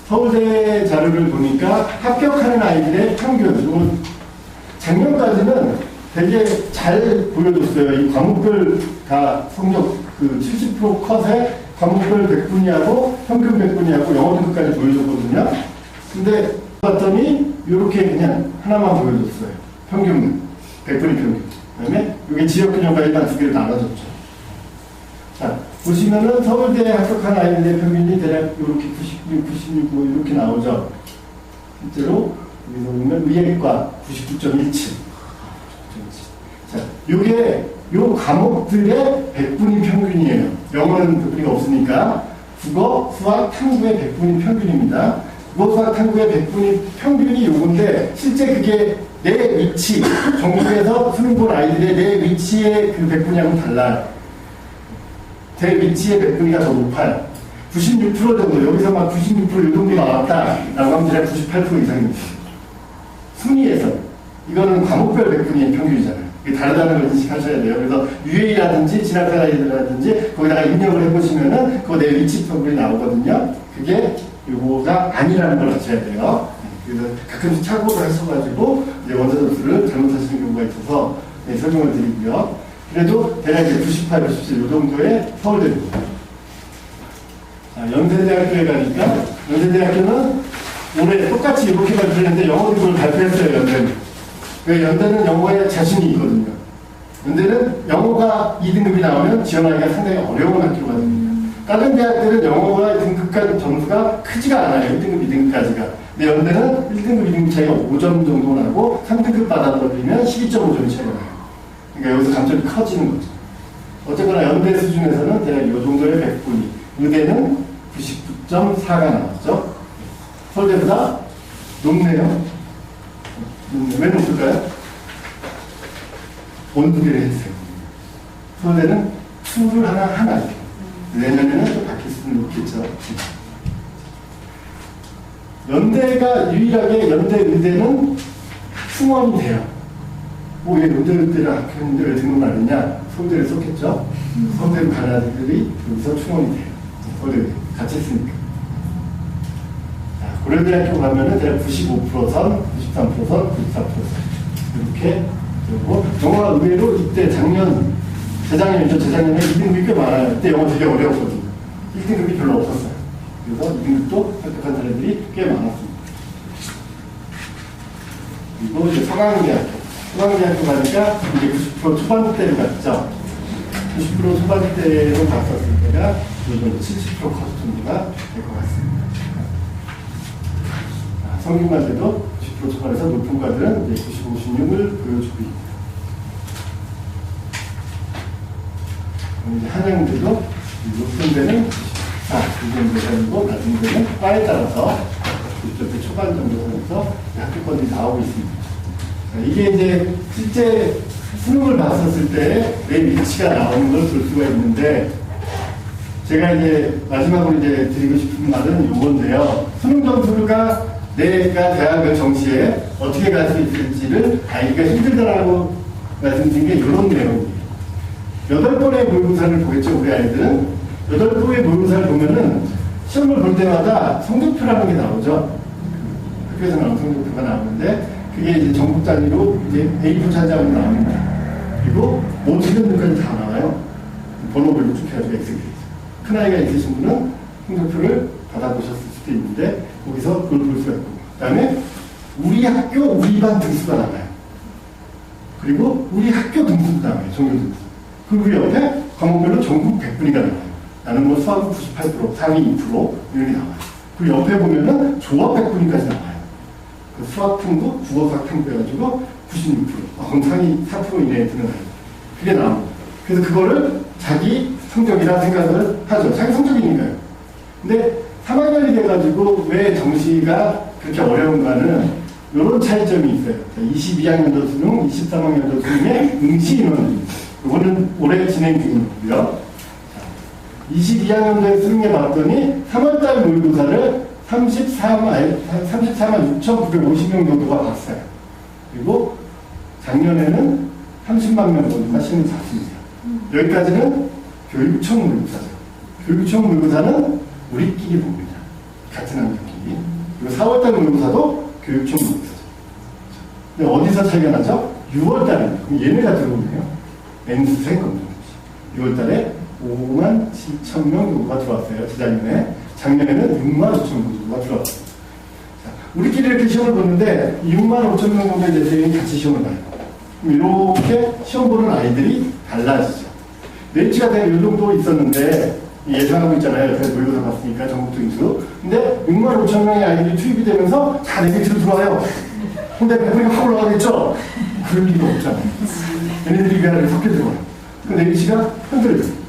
서울대 자료를 보니까 합격하는 아이들의 평균, 작년까지는 되게 잘 보여줬어요. 이 과목별 다 성적 70% 컷에 과목별 100분위하고 평균 100분위하고 영어 등급까지 보여줬거든요. 근데 봤더니 이렇게 그냥 하나만 보여줬어요. 평균 100분위 평균. 그다음에 이게 지역균형과 일반 두 개를 나눠줬죠. 자, 보시면은 서울대에 합격한 아이들의 평균이 대략 이렇게 96, 96, 뭐 이렇게 나오죠. 실제로 여기서 보면 의예과 99.17. 자, 요게 요 과목들의 100분위 평균이에요. 영어는 100분위가 없으니까 국어, 수학, 탐구의 100분위 평균입니다. 국어, 수학, 탐구의 100분위 평균이 요건데 실제 그게 내 위치, 전국에서 수능 본 아이들의 내 위치의 그 100분위하고는 달라요. 제 위치의 100분위가 더 높아요. 96% 정도, 여기서 막 96% 이 정도 나왔다 라고 하면 대략 98% 이상입니다. 순위에서. 이거는 과목별 100분위의 평균이잖아요. 이게 다르다는 걸 인식하셔야 돼요. 그래서 UA라든지 진학생 아이들이라든지 거기다가 입력을 해보시면은 그거 내 위치 평균이 나오거든요. 그게 요거가 아니라는 걸 아셔야 돼요. 그래서 가끔씩 착오를 하셔가지고 이제 원서 점수를 잘못하시는 경우가 있어서 네, 설명을 드리고요. 그래도 대략 98, 97, 요 정도의 서울대입니다. 자, 연세대학교에 가니까 연세대학교는 올해 똑같이 이렇게 발표했는데 영어 등급을 발표했어요. 연대는. 왜 연대는 영어에 자신이 있거든요. 연대는 영어가 2등급이 나오면 지원하기가 상당히 어려운 학교가 됩니다. 다른 대학들은 영어가 등급까지 점수가 크지가 않아요. 1등급, 2등급까지가. 근데 연대는 1등급, 2등급 차이가 5점 정도 나고 3등급 받아들이면 12.5점이 차이가 나요. 그러니까 여기서 감점이 커지는 거죠. 어쨌거나 연대 수준에서는 대략 이 정도의 100분위. 의대는 99.4가 나왔죠. 서울대보다 높네요. 왜 높을까요? 원두개를 했어요. 서울대는 수를 하나 이렇게. 내년에는 또 바뀔 수는 있겠죠. 연대가 유일하게 연대 의대는 충원이 돼요. 뭐, 왜 연대 의대를 학교인데 왜 등록을 안 했냐? 서울대를 썼겠죠? 서울대로 가는 아들들이 여기서 충원이 돼요. 서울대 같이 했으니까. 고려대학교 가면은 대략 95% 선, 93% 선, 94% 선. 이렇게 되고, 영어가 의외로 이때 재작년이죠. 재작년에 2등급이 꽤 많아요. 그때 영어 되게 어려웠거든요. 1등급이 별로 없었어요. 그래서 2등급도 합격한 사람들이 꽤 많았습니다. 그리고 이제 서강대학교. 소방대학교 가니까 이제 90% 초반대로 갔죠. 90% 초반대로 갔었을 때가 요즘 70% 커트 정도가 될 것 같습니다. 성균관대도 90% 초반에서 높은 과들은 이제 95, 96을 보여주고 있고, 이제 한양대도 높은 데는 94, 이 정도 되고 낮은 데는 과에 따라서 90대 초반 정도 선에서 학교권이 나오고 있습니다. 이게 이제 실제 수능을 봤었을 때 내 위치가 나오는 걸 볼 수가 있는데, 제가 이제 마지막으로 이제 드리고 싶은 말은 이건데요. 수능 점수가 내가 대학을 정시에 어떻게 갈 수 있을지를 알기가 힘들다라고 말씀드린 게 이런 내용이에요. 8번의 모의고사를 보겠죠, 우리 아이들은. 8번의 모의고사를 보면은 시험을 볼 때마다 성적표라는 게 나오죠. 학교에서 나오는 성적표가 나오는데, 그게 이제 전국 단위로 이제 A4 차지하고 나옵니다. 그리고 모든 학년들까지 다 나와요. 번호별로 쭉 해가지고 엑셀이. 큰아이가 있으신 분은 성적표를 받아보셨을 수도 있는데, 거기서 그걸 볼 수가 있고. 그 다음에 우리 학교, 우리 반 등수가 나와요. 그리고 우리 학교 등수도 나와요. 전교 등수. 그리고 옆에 과목별로 전국 100분위가 나와요. 나는 뭐 수학 98%, 상위 2% 이런 게 나와요. 그 옆에 보면은 조합 100분위까지 나와요. 그 수학평도 국어수학평도 해가지고 96%. 그럼 상위 4% 이내에 드는 아이. 그게 나옵니다. 그래서 그거를 자기 성적이라 생각을 하죠. 자기 성적이니까요. 근데 3학년이 돼가지고 왜 정시가 그렇게 어려운가는 이런 차이점이 있어요. 22학년도 수능, 23학년도 수능의 응시 인원입니다. 이거는 올해 진행 중이고요. 22학년도에 수능해 봤더니 3월달 모의고사를 34만 6,950명 정도가 봤어요. 그리고 작년에는 30만 명 정도가 시험을 봤습니다. 여기까지는 교육청 모의고사죠. 교육청 모의고사는 우리끼리 봅니다. 같은 학년끼리. 그리고 4월달 모의고사도 교육청 모의고사죠. 근데 어디서 차이가 나죠? 6월달에. 그럼 얘네가 들어오네요. N수생 검정고시. 6월달에 5만 7천 명 정도가 들어왔어요. 재작년에. 작년에는 6만 5천 명 정도가 들어왔어요. 자, 우리끼리 이렇게 시험을 보는데 6만 5천 명 정도의 내생이 같이 시험을 봐요. 그럼 이렇게 시험 보는 아이들이 달라지죠. 내치가 된 이 정도 있었는데 예상하고 있잖아요. 옆에 모의고사 봤으니까 전국 등수. 근데 6만 5천 명의 아이들이 투입이 되면서 다 내리치로 들어와요. 근데 배분이 확 올라가겠죠? 그럴 리가 없잖아요. 얘네들이 그 안에 섞여 들어와요. 그 내리치가 흔들려요.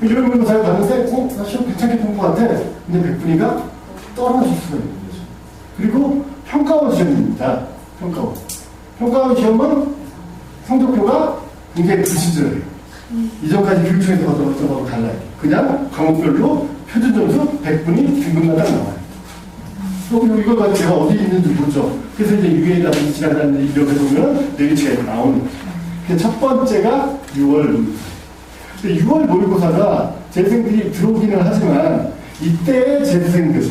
이런 모의고사를 봤는데, 나 시험 괜찮게 본 것 같아. 근데 백분위가 떨어질 수가 있는 거죠. 그리고 평가원 시험입니다. 평가원. 평가원 시험은 성적표가 굉장히 불친절해요. 이전까지 교육청에서 받아봤던 거하고 달라요. 그냥 과목별로 표준점수 100분이 등급마다 나와요. 그럼 이걸 가지고 제가 어디 있는지 모르죠. 그래서 이제 유해라든지 지나가는지 이렇게 보면 내리치가 나오는 거죠. 그래서 첫 번째가 6월 모의고사. 6월 모의고사가 재수생들이 들어오기는 하지만 이때의 재수생들은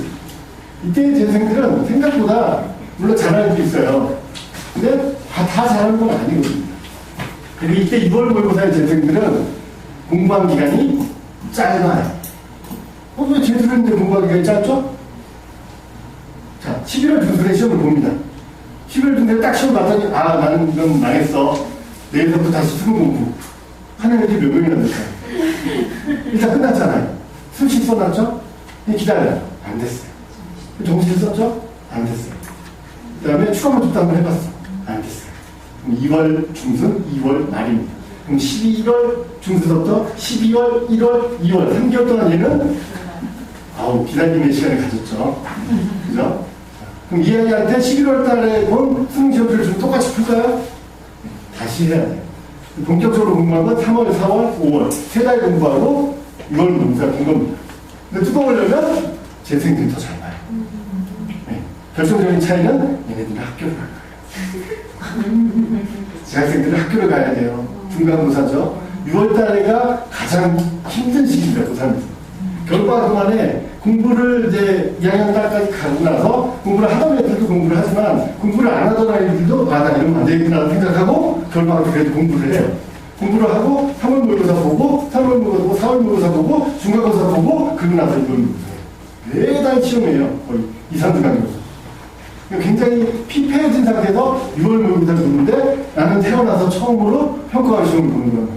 생각보다 물론 잘하는 게 있어요. 근데 다 잘하는 건 아니거든요. 그리고 이때 6월 모의고사의 재수생들은 공부한 기간이 짧아요. 왜 재수생들 공부한 기간이 짧죠? 자, 11월 중순에 시험을 봅니다. 11월 중순에 딱 시험 봤더니 나는 이건 망했어. 내일부터 다시 수능 공부. 하는 애들이 몇 명이나 됐어요. 일단 끝났잖아요. 수시 써놨죠? 기다려요. 안 됐어요. 정시 썼죠? 안 됐어요. 그 다음에 추가 모집도 한번 해봤어. 안 됐어요. 그럼 2월 중순, 2월 말입니다. 그럼 11월 중순부터 12월, 1월, 2월 3개월 동안 얘는 기다림의 시간을 가졌죠. 그죠? 그럼 이 아이한테 11월 달에 본 수능 시험지를 좀 똑같이 풀까요? 다시 해야 돼요. 본격적으로 공부한 건 3월, 4월, 5월 세 달 공부하고 6월 모의고사 본 겁니다. 근데 뚜껑을 재수생들이 더 잘 봐요. 네. 결정적인 차이는 얘네들은 학교를 갈 거예요. 재학생들은 학교를 가야 돼요. 중간고사죠. 6월 달에가 가장 힘든 시기입니다. 고3에서. 겨울방학 동안에 공부를 이제 2학년 달까지 가고 나서 공부를 하던 애들도 공부를 하지만 공부를 안 하던 아이들도 나 이러면 안 되겠구나 생각하고 겨울방학 때 그래도 공부를 해요. 공부를 하고 3월 모의고사 보고 3월 모의고사 보고 4월 모의고사 보고 중간고사 보고 그러고 나서 6월 모의고사 매달 시험이에요. 거의 2, 3주간이고서 굉장히 피폐해진 상태에서 6월 모의고사를 보는데 나는 3월 태어나서 처음으로 평가원 시험을 보는 거죠.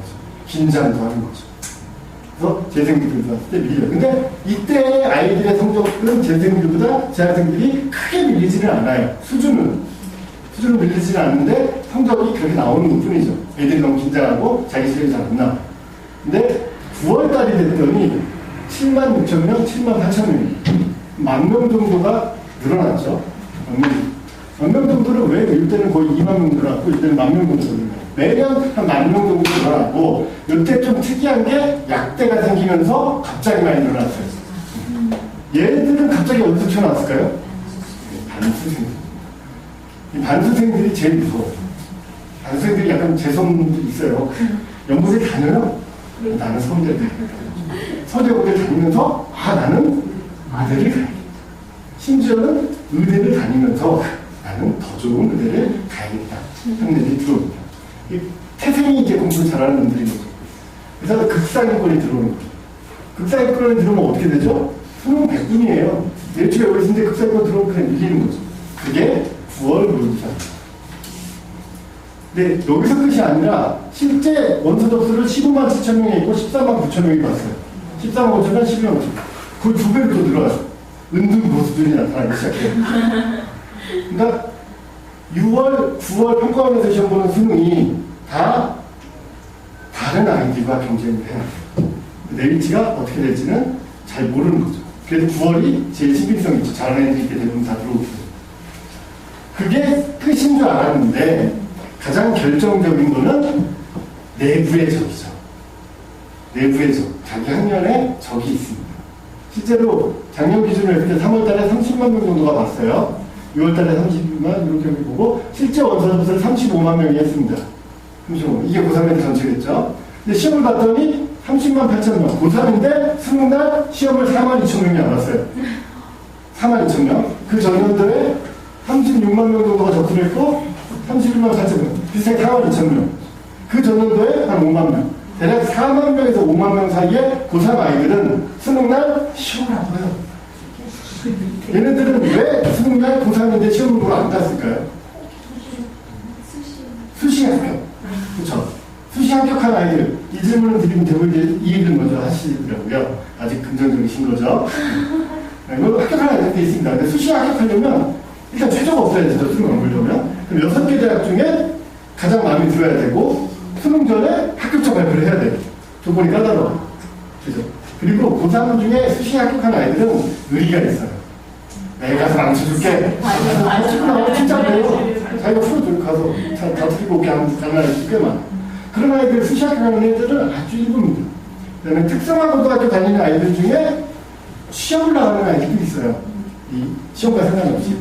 긴장도 하는 거죠. 그래서 재생들도 왔을 때 밀려요. 근데 이때 아이들의 성적은 재생들보다 재학생들이 크게 밀리지는 않아요. 수준은 밀리지는 않는데 성적이 그렇게 나오는 것 뿐이죠. 애들이 너무 긴장하고 자기 실력이 잘 안 나와요. 근데 9월달이 됐더니 7만 6천 명, 7만 8천 명, 10,000명 정도가 늘어났죠. 10,000명 정도를 왜 이때는 거의 2만 명 늘어났고 이때는 10,000명 정도 늘어났고 매년 한 10,000명 정도 늘어났고 이때 좀 특이한 게 약대가 생기면서 갑자기 많이 늘어났어요. 얘들은 갑자기 어디서 튀어나왔을까요? 반수생들. 이 반수생들이 제일 무서워요. 반수생들이 약간 재성도 있어요. 연구를 다녀요. 나는 서울대를 서울대를 다니면서 나는 의대를 가야겠다. 심지어는 의대를 다니면서 나는 더 좋은 의대를 가야겠다. 학생들이 들어옵니다. 태생이 이제 공부를 잘하는 분들인 거죠. 그래서 극상위권이 들어오는 거죠. 극상위권이 들어오면 어떻게 되죠? 수능 100분이에요. 일주일에 여기 있는데 극상위권 들어오면 그냥 밀리는 거죠. 그게 9월 모의고사입니다. 근데 여기서 끝이 아니라 실제 원서 접수를 15만 7천 명이 있고 14만 9천 명이 봤어요. 14만 5천 명, 12만 5천 명. 거의 2배로 더 늘어요. 은둔 고수들이 나타나기 시작해요. 그러니까 6월, 9월 평가원에서 시험 보는 수능이 다 다른 아이들과 경쟁을 해야 돼요. 내 위치가 어떻게 될지는 잘 모르는 거죠. 그래도 9월이 제일 신빙성이 있죠. 잘하는 애들이 대부분 다 들어오고. 그게 끝인 줄 알았는데 가장 결정적인 거는 내부의 적이죠. 내부의 적. 자기 학년에 적이 있습니다. 실제로 작년 기준으로 했을 때 3월 달에 30만 명 정도가 봤어요. 6월 달에 30만 이렇게 보고 실제 원서 접수를 35만 명이 했습니다. 35만. 이게 고3 전체겠죠. 근데 시험을 봤더니 30만 8천 명. 고3인데 수능날 시험을 4만 2천 명이 안 왔어요. 4만 2천 명. 그 전년도에 36만 명 정도가 접수를 했고 31만 4천 명. 비슷하게 4만 2천 명. 그 전년도에 한 5만 명. 대략 4만 명에서 5만 명 사이에 고3 아이들은 수능날 시험을 안 봐요. 얘네들은 왜 수능날 고3인데 시험을 보러 안 갔을까요? 수시 합격. 그렇죠. 수시 합격한 아이들. 이 질문을 드리면 대부분 이 얘기를 먼저 하시더라고요. 아직 긍정적이신 거죠. 이거 합격한 아이들도 있습니다. 근데 수시 합격하려면 일단 최저가 없어야 되죠. 수능 안 보려면. 그럼 6개 대학 중에 가장 마음에 들어야 되고 수능 전에 합격자 발표를 해야 돼요. 조건이 까다로워요. 그죠? 그리고 고3 중에 수시 합격한 아이들은 의리가 있어요. 내가 가서 망쳐줄게. 진짜 그래요. 자기가 풀어줄 가서 다 틀리고 그냥 장난을 꽤 많아. 그런 아이들 수시 합격하는 애들은 아주 일부입니다. 그다음에 특성화 고등학교 다니는 아이들 중에 시험을 나가는 아이들도 있어요. 이 시험과 상관없이.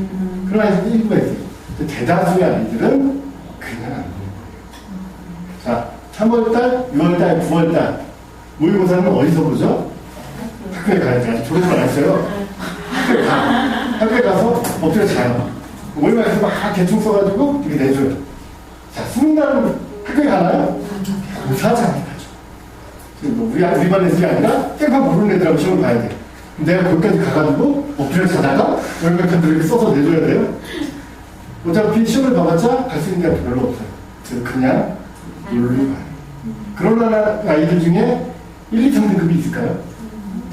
그런 아이들도 일부가 있어요. 대다수의 아이들은 그냥 안 보는 거예요. 자, 3월달, 6월달, 9월달 모의고사는 어디서 보죠? 학교에 가야지. 아직 졸업을 안 했어요. 학교에 가. 학교에 가서 엎드려 자요. 모의고사에서 막 대충 써가지고 이렇게 내줘요. 자, 수능날은 학교에 가나요? 무사하지 않게 가죠. 우리 반에서이 아니라 땡판 모르는 애들하고 시험을 봐야 돼. 내가 거기까지 가가지고 엎드려 자다가 월급칸들 이렇게 써서 내줘야 돼요. 어차피 시험을 봐봤자 갈 수 있는 게 별로 없어요. 그래서 그냥 놀러 가요. 그런 아이들 중에 1, 2, 3등급이 있을까요?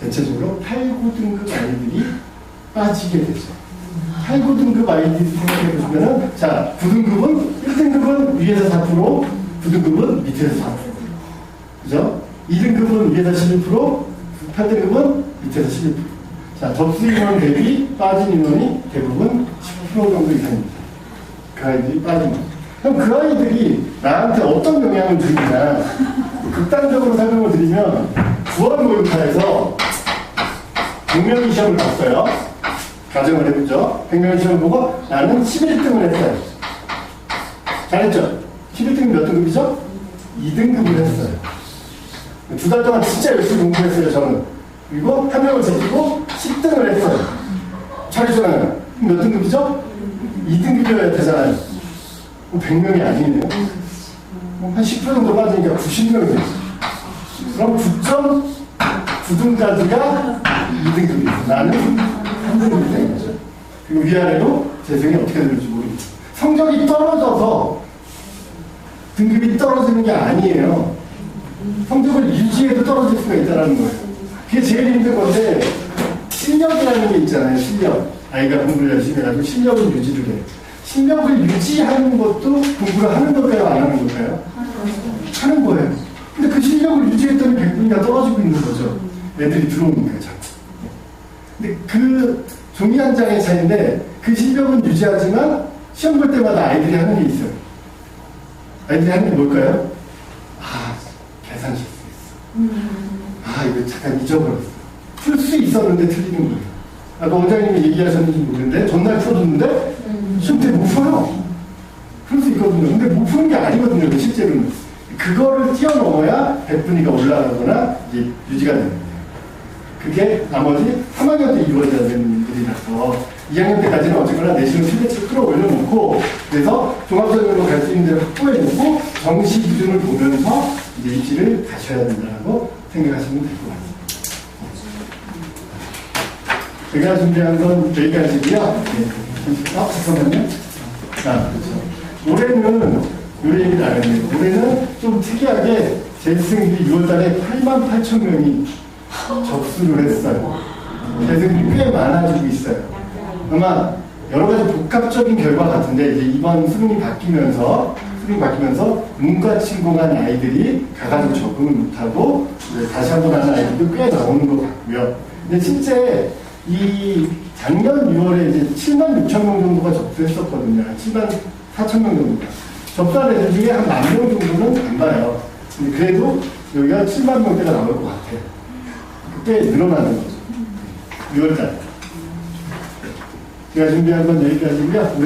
대체적으로 8, 9등급 아이들이 빠지게 되죠. 8, 9등급 아이들이 생각해 보시면은, 자, 9등급은, 1등급은 위에서 4%, 9등급은 밑에서 4%. 그죠? 2등급은 위에서 11%, 8등급은 밑에서 11%. 자, 접수 인원 대비 빠진 인원이 대부분 10% 정도 이상입니다. 그 아이들이 빠진 거. 그럼 그 아이들이 나한테 어떤 영향을 주느냐. 극단적으로 설명을 드리면 9월 모의고사에서 100명이 시험을 봤어요. 가정을 해보죠. 100명이 시험을 보고 나는 11등을 했어요. 잘했죠? 11등이 몇 등급이죠? 2등급을 했어요. 2달 동안 진짜 열심히 공부했어요, 저는. 그리고 한 명을 제끼고 10등을 했어요. 잘했잖아요. 몇 등급이죠? 2등급이어야 되잖아요. 100명이 아니네요. 한 10% 정도 빠지니까 90명이 됐어요. 그럼 9.9등까지가 2등급이에요. 나는 3등급이 된 거죠. 그리고 위아래로 재생이 어떻게 될지 모르겠어요. 성적이 떨어져서 등급이 떨어지는 게 아니에요. 성적을 유지해도 떨어질 수가 있다는 거예요. 그게 제일 힘든 건데, 실력이라는 게 있잖아요, 실력. 아이가 공부를 열심히 해가지고 실력을 유지를 해. 실력을 유지하는 것도 공부를 하는 걸까요, 안 하는 걸까요? 하는 거예요. 근데 그 실력을 유지했더니 100분이나 떨어지고 있는 거죠. 애들이 들어오는 거예요, 자꾸. 근데 그 종이 한 장의 차이인데, 그 실력은 유지하지만 시험 볼 때마다 아이들이 하는 게 있어요. 아이들이 하는 게 뭘까요? 아, 계산 실수했어. 아, 이거 잠깐 잊어버렸어. 풀 수 있었는데 틀리는 거예요. 아까 원장님이 얘기하셨는지 모르는데 전날 풀어줬는데 시험 때 못 풀어요. 풀 수 있거든요. 근데 못 푸는 게 아니거든요. 실제로는. 그거를 뛰어넘어야 100분위가 올라가거나 이제 유지가 되는 거예요. 그게 나머지 3학년 때 이루어져야 되는 일이라서 2학년 때까지는 어쨌거나 내신을 최대치 끌어올려놓고 그래서 종합전형으로 갈 수 있는 데를 확보해놓고 정시 기준을 보면서 이제 입시를 가셔야 된다고 생각하시면 될 것 같습니다. 제가 준비한 건 여기까지고요. 네. 잠깐만요. 아, 그렇죠. 올해는 요 얘기를 안 했네요. 올해는 좀 특이하게 재승들이 6월달에 88,000명이 접수를 했어요. 재승들이 꽤 많아지고 있어요. 아마 여러 가지 복합적인 결과 같은데 이제 이번 수능이 바뀌면서 문과 침공한 아이들이 가가지고 적응을 못하고 다시 한번 하는 아이들도 꽤 나오는 것 같고요. 근데 실제 이 작년 6월에 이제 7만 6천 명 정도가 접수했었거든요. 7만 4천 명 정도가. 접수한 애들 중에 한 10,000명 정도는 안 봐요. 근데 그래도 여기가 7만 명대가 나올 것 같아요. 꽤 늘어나는 거죠. 6월달. 제가 준비한 건 여기까지고요.